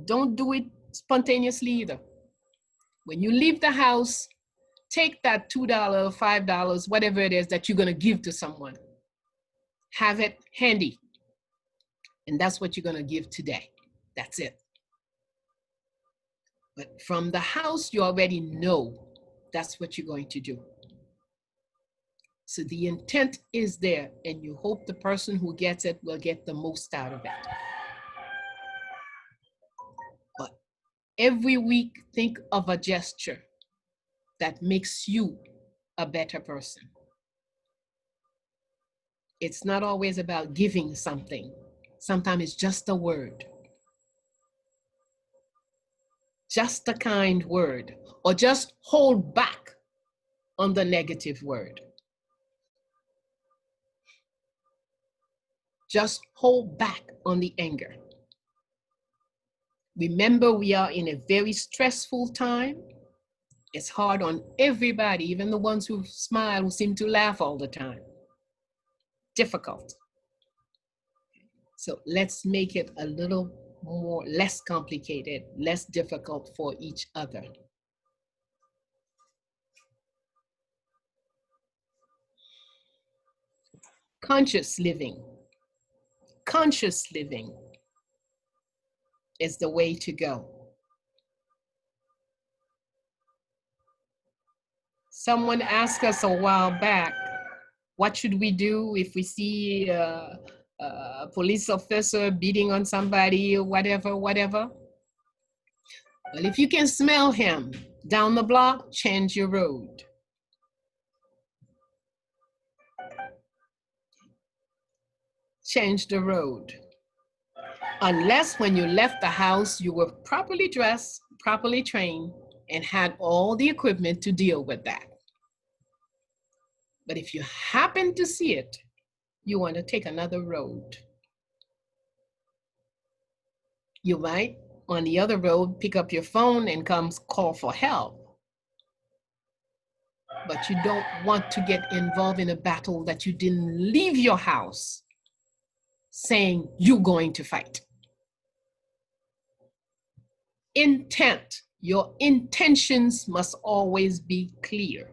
Speaker 2: don't do it spontaneously either. When you leave the house, take that $2, $5, whatever it is that you're going to give to someone. Have it handy. And that's what you're going to give today. That's it. But from the house, you already know that's what you're going to do. So the intent is there, and you hope the person who gets it will get the most out of it. But every week, think of a gesture that makes you a better person. It's not always about giving something. Sometimes it's just a word. Just a kind word, or just hold back on the negative word. Just hold back on the anger. Remember, we are in a very stressful time. It's hard on everybody, even the ones who smile, who seem to laugh all the time. Difficult. So let's make it a little more, less complicated, less difficult for each other. Conscious living. Conscious living is the way to go. Someone asked us a while back, what should we do if we see a police officer beating on somebody or whatever? Well, if you can smell him down the block, change your road. Change the road. Unless when you left the house, you were properly dressed, properly trained, and had all the equipment to deal with that. But if you happen to see it, you want to take another road. You might, on the other road, pick up your phone and come call for help. But you don't want to get involved in a battle that you didn't leave your house saying you're going to fight. intent. Your intentions must always be clear.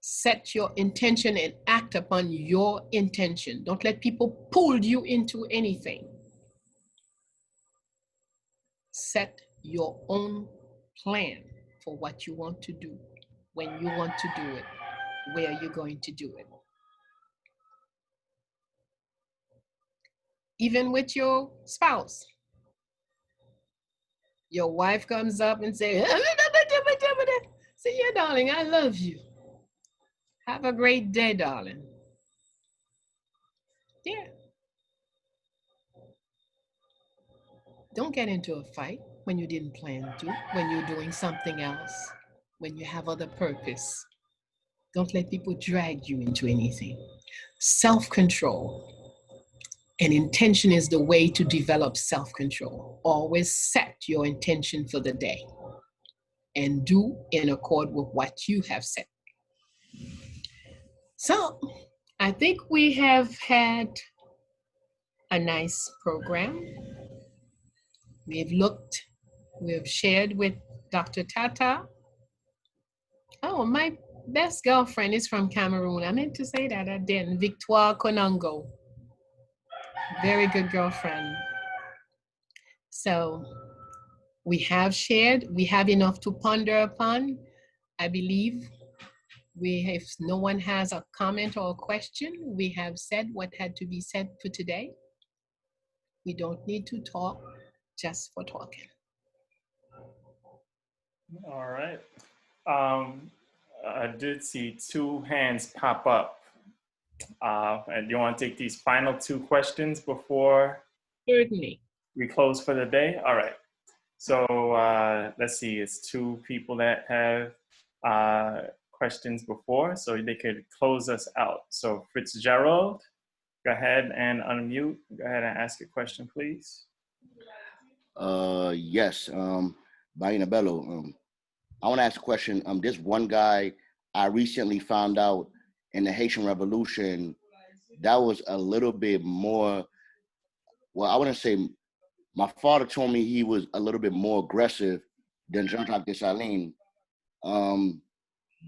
Speaker 2: Set your intention and act upon your intention. Don't let people pull you into anything. Set your own plan for what you want to do, when you want to do it, where you're going to do it. Even with your spouse. Your wife comes up and says, say, yeah, darling, I love you. Have a great day, darling. Yeah. Don't get into a fight when you didn't plan to, when you're doing something else, when you have other purpose. Don't let people drag you into anything. Self-control and intention is the way to develop self-control. Always set your intention for the day and do in accord with what you have set. So I think we have had a nice program. We've shared with Dr. Tatah. Oh, my best girlfriend is from Cameroon. I meant to say that, I didn't. Victoire Konongo. Very good girlfriend. So we have shared, we have enough to ponder upon. I believe if no one has a comment or a question, we have said what had to be said for today. We don't need to talk just for talking.
Speaker 1: All right. I did see 2 hands pop up. And you want to take these final 2 questions before
Speaker 2: Certainly.
Speaker 1: we close for the day? All right. So let's see, it's 2 people that have questions before, so they could close us out. So Fitzgerald, go ahead and unmute. Go ahead and ask your question, please.
Speaker 8: Yes, Bayyinah Bello. I want to ask a question. This one guy I recently found out in the Haitian Revolution, that was a little bit more, well, I wouldn't say, my father told me he was a little bit more aggressive than Jean-Jacques Dessalines.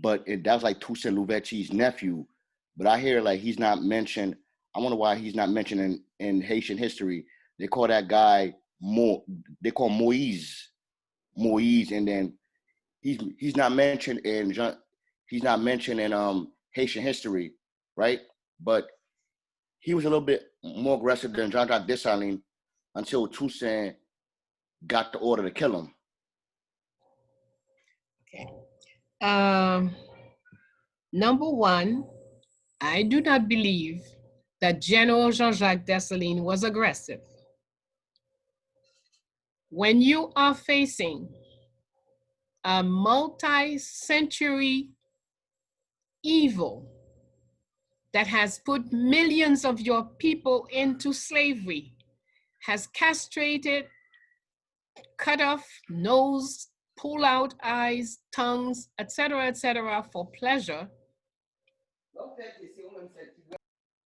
Speaker 8: But that was like Toussaint Louverture's nephew. But I hear like he's not mentioned. I wonder why he's not mentioned in Haitian history. They call that guy they call Moise, and then he's not mentioned in Haitian history, right? But he was a little bit more aggressive than Jean-Jacques Dessalines until Toussaint got the order to kill him.
Speaker 2: Okay. Number one, I do not believe that General Jean-Jacques Dessalines was aggressive. When you are facing a multi-century evil that has put millions of your people into slavery, has castrated, cut off nose, pull out eyes, tongues, etc., for pleasure,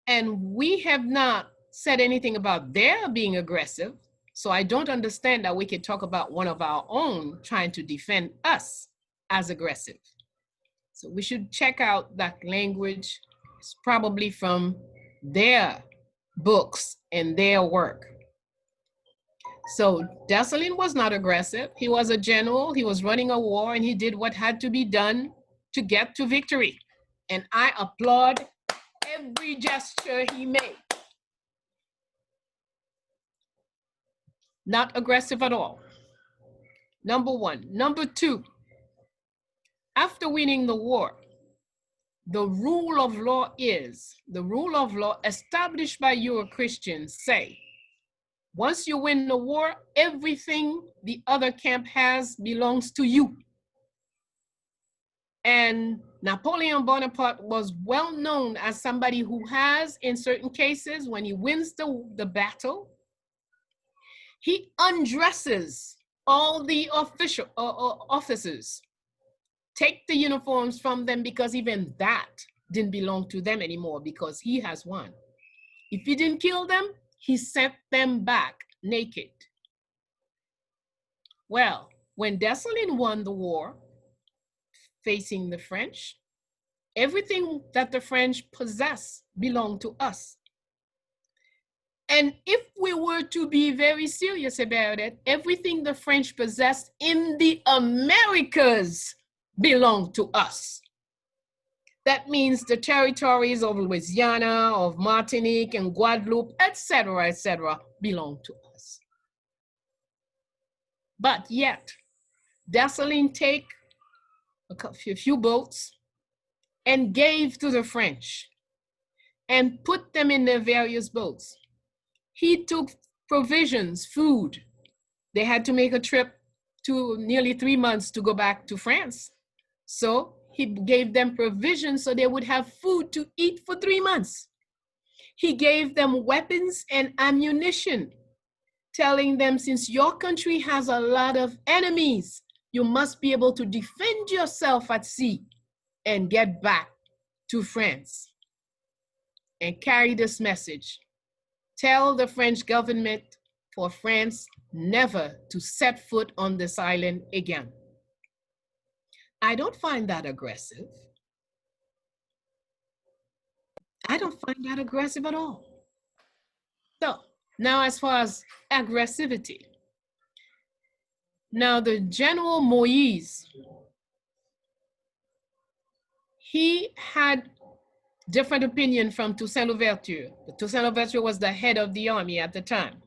Speaker 2: and we have not said anything about their being aggressive, so I don't understand that we could talk about one of our own trying to defend us as aggressive. So we should check out that language. It's probably from their books and their work. So Dessalines was not aggressive. He was a general. He was running a war, and he did what had to be done to get to victory. And I applaud every gesture he made. Not aggressive at all. Number one. Number two, after winning the war, the rule of law established by you Christians say, once you win the war, everything the other camp has belongs to you. And Napoleon Bonaparte was well known as somebody who has, in certain cases, when he wins the battle, he undresses all the officers, take the uniforms from them, because even that didn't belong to them anymore because he has won. If he didn't kill them, he sent them back naked. Well, when Dessalines won the war facing the French, everything that the French possessed belonged to us. And if we were to be very serious about it, everything the French possessed in the Americas belonged to us. That means the territories of Louisiana, of Martinique and Guadeloupe, etc., belong to us. But yet, Dessalines take a few boats and gave to the French and put them in their various boats. He took provisions, food. They had to make a trip to nearly 3 months to go back to France. So he gave them provisions so they would have food to eat for 3 months. He gave them weapons and ammunition, telling them, since your country has a lot of enemies, you must be able to defend yourself at sea and get back to France and carry this message. Tell the French government for France never to set foot on this island again. I don't find that aggressive. I don't find that aggressive at all. So now as far as aggressivity, now the General Moïse, he had different opinion from Toussaint Louverture. Toussaint Louverture was the head of the army at the time.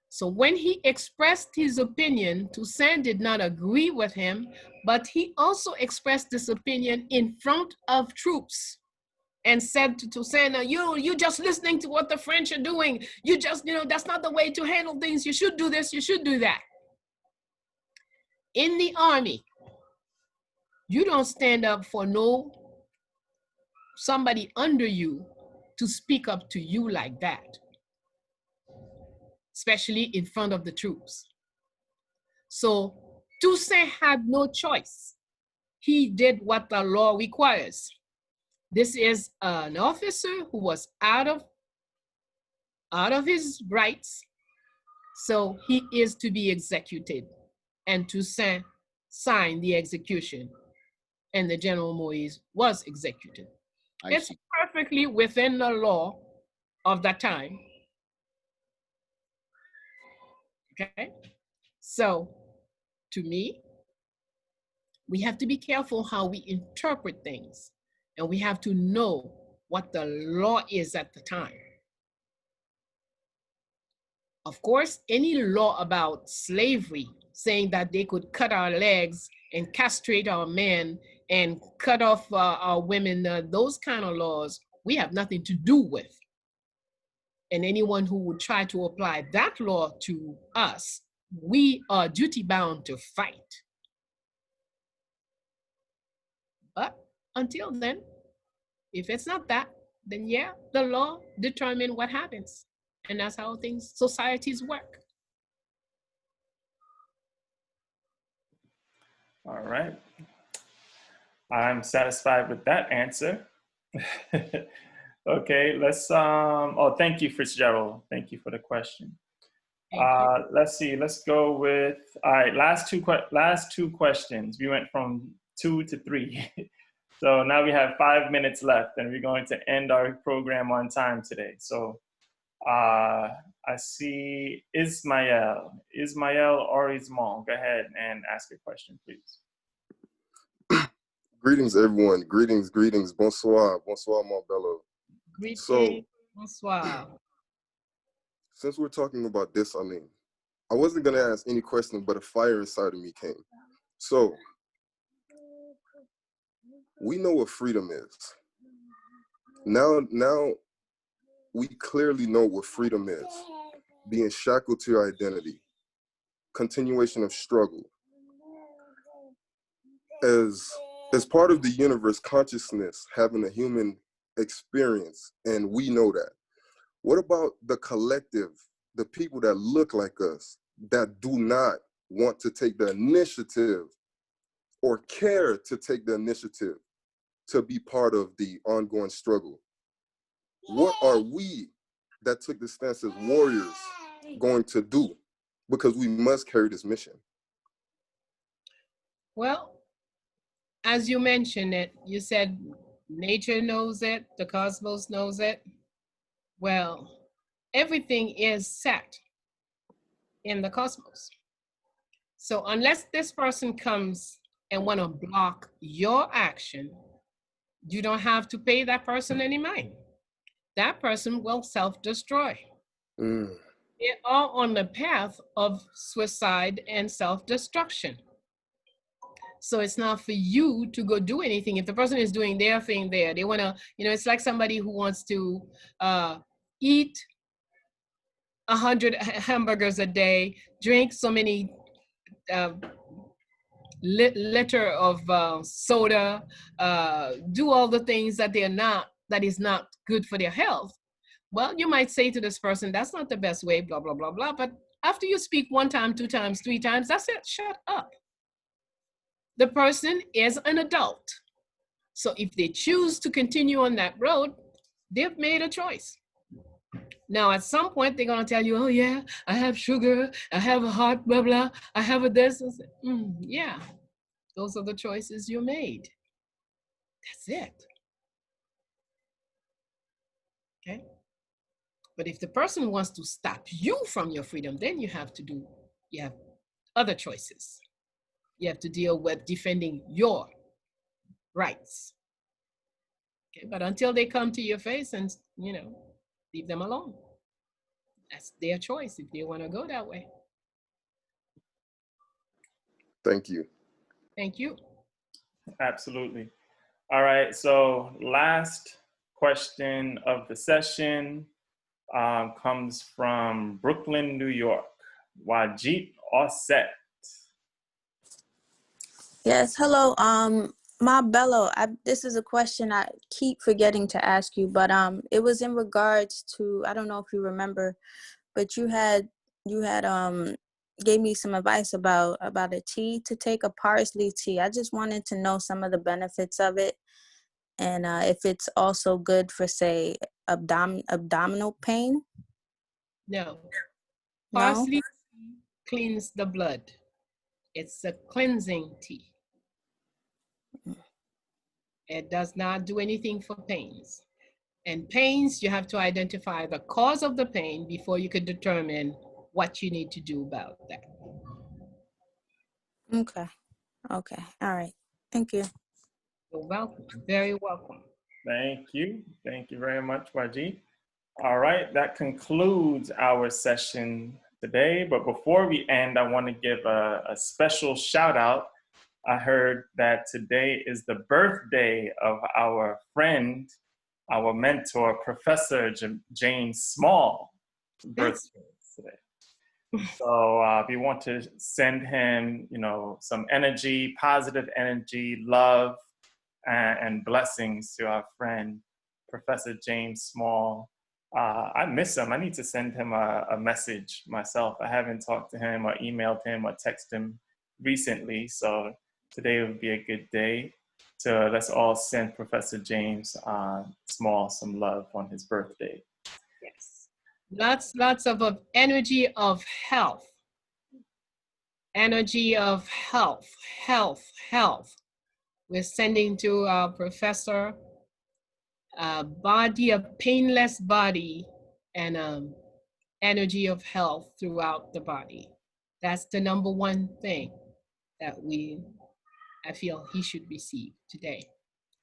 Speaker 2: So when he expressed his opinion, Toussaint did not agree with him, but he also expressed this opinion in front of troops and said to Toussaint, now you just listening to what the French are doing. You just, that's not the way to handle things. You should do this, you should do that. In the army, you don't stand up for somebody under you to speak up to you like that, especially in front of the troops. So Toussaint had no choice. He did what the law requires. This is an officer who was out of his rights, so he is to be executed. And Toussaint signed the execution, and the General Moïse was executed. It's perfectly within the law of that time. Okay? So, to me, we have to be careful how we interpret things, and we have to know what the law is at the time. Of course, any law about slavery, saying that they could cut our legs and castrate our men and cut off our women, those kind of laws, we have nothing to do with. And anyone who would try to apply that law to us, we are duty bound to fight. But until then, if it's not that, then yeah, the law determines what happens. And that's how societies work.
Speaker 1: All right. I'm satisfied with that answer. Okay, let's, thank you, Fitzgerald. Thank you for the question. Let's see, let's go with, all right, last two questions. We went from 2 to 3. So now we have 5 minutes left, and we're going to end our program on time today. So I see Ismael or Ismael. Go ahead and ask a question, please.
Speaker 9: Greetings, everyone. Greetings. Bonsoir, mon bello.
Speaker 2: Greetings, bonsoir.
Speaker 9: Since we're talking about Dessalines, I wasn't going to ask any question, but a fire inside of me came. So, we know what freedom is. Now we clearly know what freedom is. Being shackled to your identity. Continuation of struggle. As part of the universe, consciousness having a human experience, and we know that. What about the collective, the people that look like us, that do not want to take the initiative or care to take the initiative to be part of the ongoing struggle? What are we that took the stance as warriors going to do because we must carry this mission?
Speaker 2: Well, as you mentioned it, you said nature knows it, the cosmos knows it. Well, everything is set in the cosmos. So unless this person comes and want to block your action, you don't have to pay that person any mind. That person will self-destroy. They're all on the path of suicide and self-destruction. So it's not for you to go do anything. If the person is doing their thing there, they want to, it's like somebody who wants to eat 100 hamburgers a day, drink so many liter of soda, do all the things that that is not good for their health. Well, you might say to this person, that's not the best way, blah, blah, blah, blah. But after you speak 1 time, 2 times, 3 times, that's it, shut up. The person is an adult. So if they choose to continue on that road, they've made a choice. Now, at some point, they're going to tell you, oh, yeah, I have sugar, I have a heart, blah, blah, I have a this. Yeah, those are the choices you made. That's it. Okay? But if the person wants to stop you from your freedom, then you have other choices. You have to deal with defending your rights. Okay? But until they come to your face and, leave them alone. That's their choice if they want to go that way.
Speaker 9: Thank you.
Speaker 2: Thank you.
Speaker 1: Absolutely. All right, so last question of the session comes from Brooklyn, New York. Wajit Osset.
Speaker 5: Yes, hello, Ma Bello. This is a question I keep forgetting to ask you, but it was in regards to, I don't know if you remember, but you had gave me some advice about a tea to take, a parsley tea. I just wanted to know some of the benefits of it, and if it's also good for, say, abdominal pain.
Speaker 2: No.
Speaker 5: No?
Speaker 2: Parsley cleans the blood. It's a cleansing tea. It does not do anything for pains. And pains, you have to identify the cause of the pain before you can determine what you need to do about that.
Speaker 5: Okay. Okay. All right. Thank you.
Speaker 2: You're welcome. Very welcome.
Speaker 1: Thank you. Thank you very much, Wajid. All right, that concludes our session today. But before we end, I want to give a special shout out. I heard that today is the birthday of our friend, our mentor, Professor James Small. Birthday today. So we want to send him, some energy, positive energy, love, and blessings to our friend, Professor James Small. I miss him. I need to send him a message myself. I haven't talked to him or emailed him or texted him recently. So today would be a good day to let's all send Professor James Small some love on his birthday.
Speaker 2: Yes. Lots of energy of health. Energy of health. We're sending to our professor a painless body, and energy of health throughout the body. That's the number one thing that I feel he should receive today.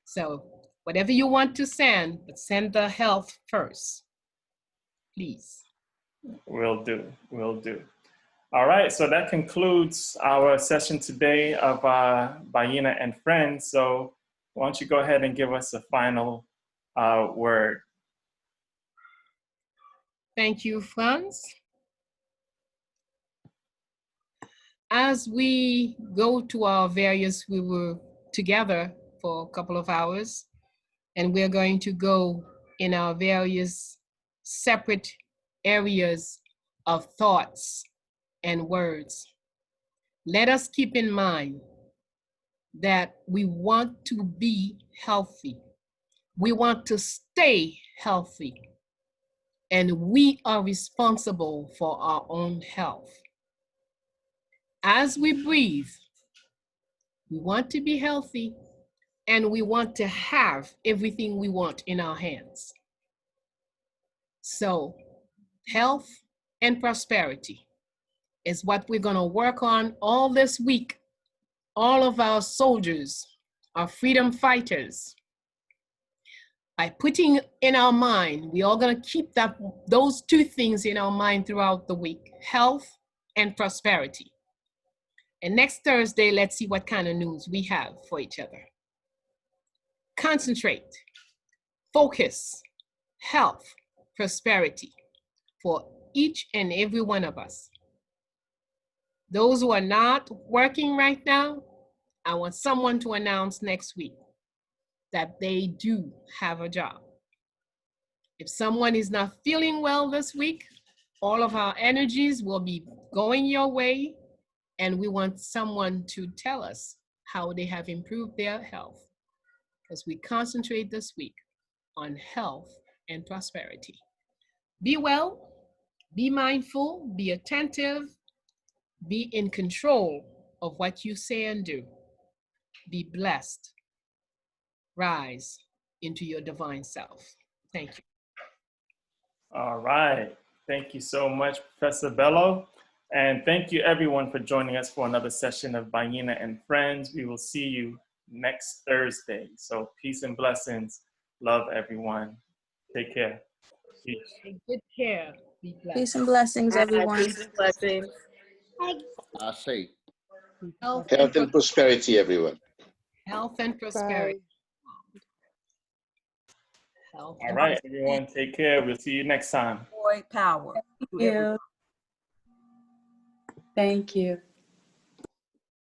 Speaker 2: So whatever you want to send, but send the health first, please.
Speaker 1: Will do. All right, so that concludes our session today of Bayyinah and Friends. So why don't you go ahead and give us a final word.
Speaker 2: Thank you, Franz. As we go to our we were together for a couple of hours, and we're going to go in our various separate areas of thoughts and words. Let us keep in mind that we want to be healthy. We want to stay healthy. And we are responsible for our own health. As we breathe, we want to be healthy and we want to have everything we want in our hands. So, health and prosperity is what we're going to work on all this week. All of our soldiers, our freedom fighters, by putting in our mind, we are going to keep those two things in our mind throughout the week, health and prosperity. And next Thursday, let's see what kind of news we have for each other. Concentrate, focus, health, prosperity for each and every one of us. Those who are not working right now, I want someone to announce next week that they do have a job. If someone is not feeling well this week, all of our energies will be going your way, and we want someone to tell us how they have improved their health, because we concentrate this week on health and prosperity. Be well, be mindful, be attentive, be in control of what you say and do. Be blessed. Rise into your divine self. Thank you.
Speaker 1: All right. Thank you so much, Professor Bello. And thank you everyone for joining us for another session of Bayyinah and Friends. We will see you next Thursday. So peace and blessings. Love everyone. Take care. Peace.
Speaker 2: Take good care. Be blessed.
Speaker 5: Peace and blessings, everyone.
Speaker 7: Peace and blessings.
Speaker 8: I say.
Speaker 2: Health
Speaker 10: Health and prosperity, everyone.
Speaker 2: Health and prosperity. Health
Speaker 1: All
Speaker 2: and
Speaker 1: right, everyone. Take care. We'll see you next time.
Speaker 11: Boy power.
Speaker 5: Thank you.
Speaker 11: Thank you.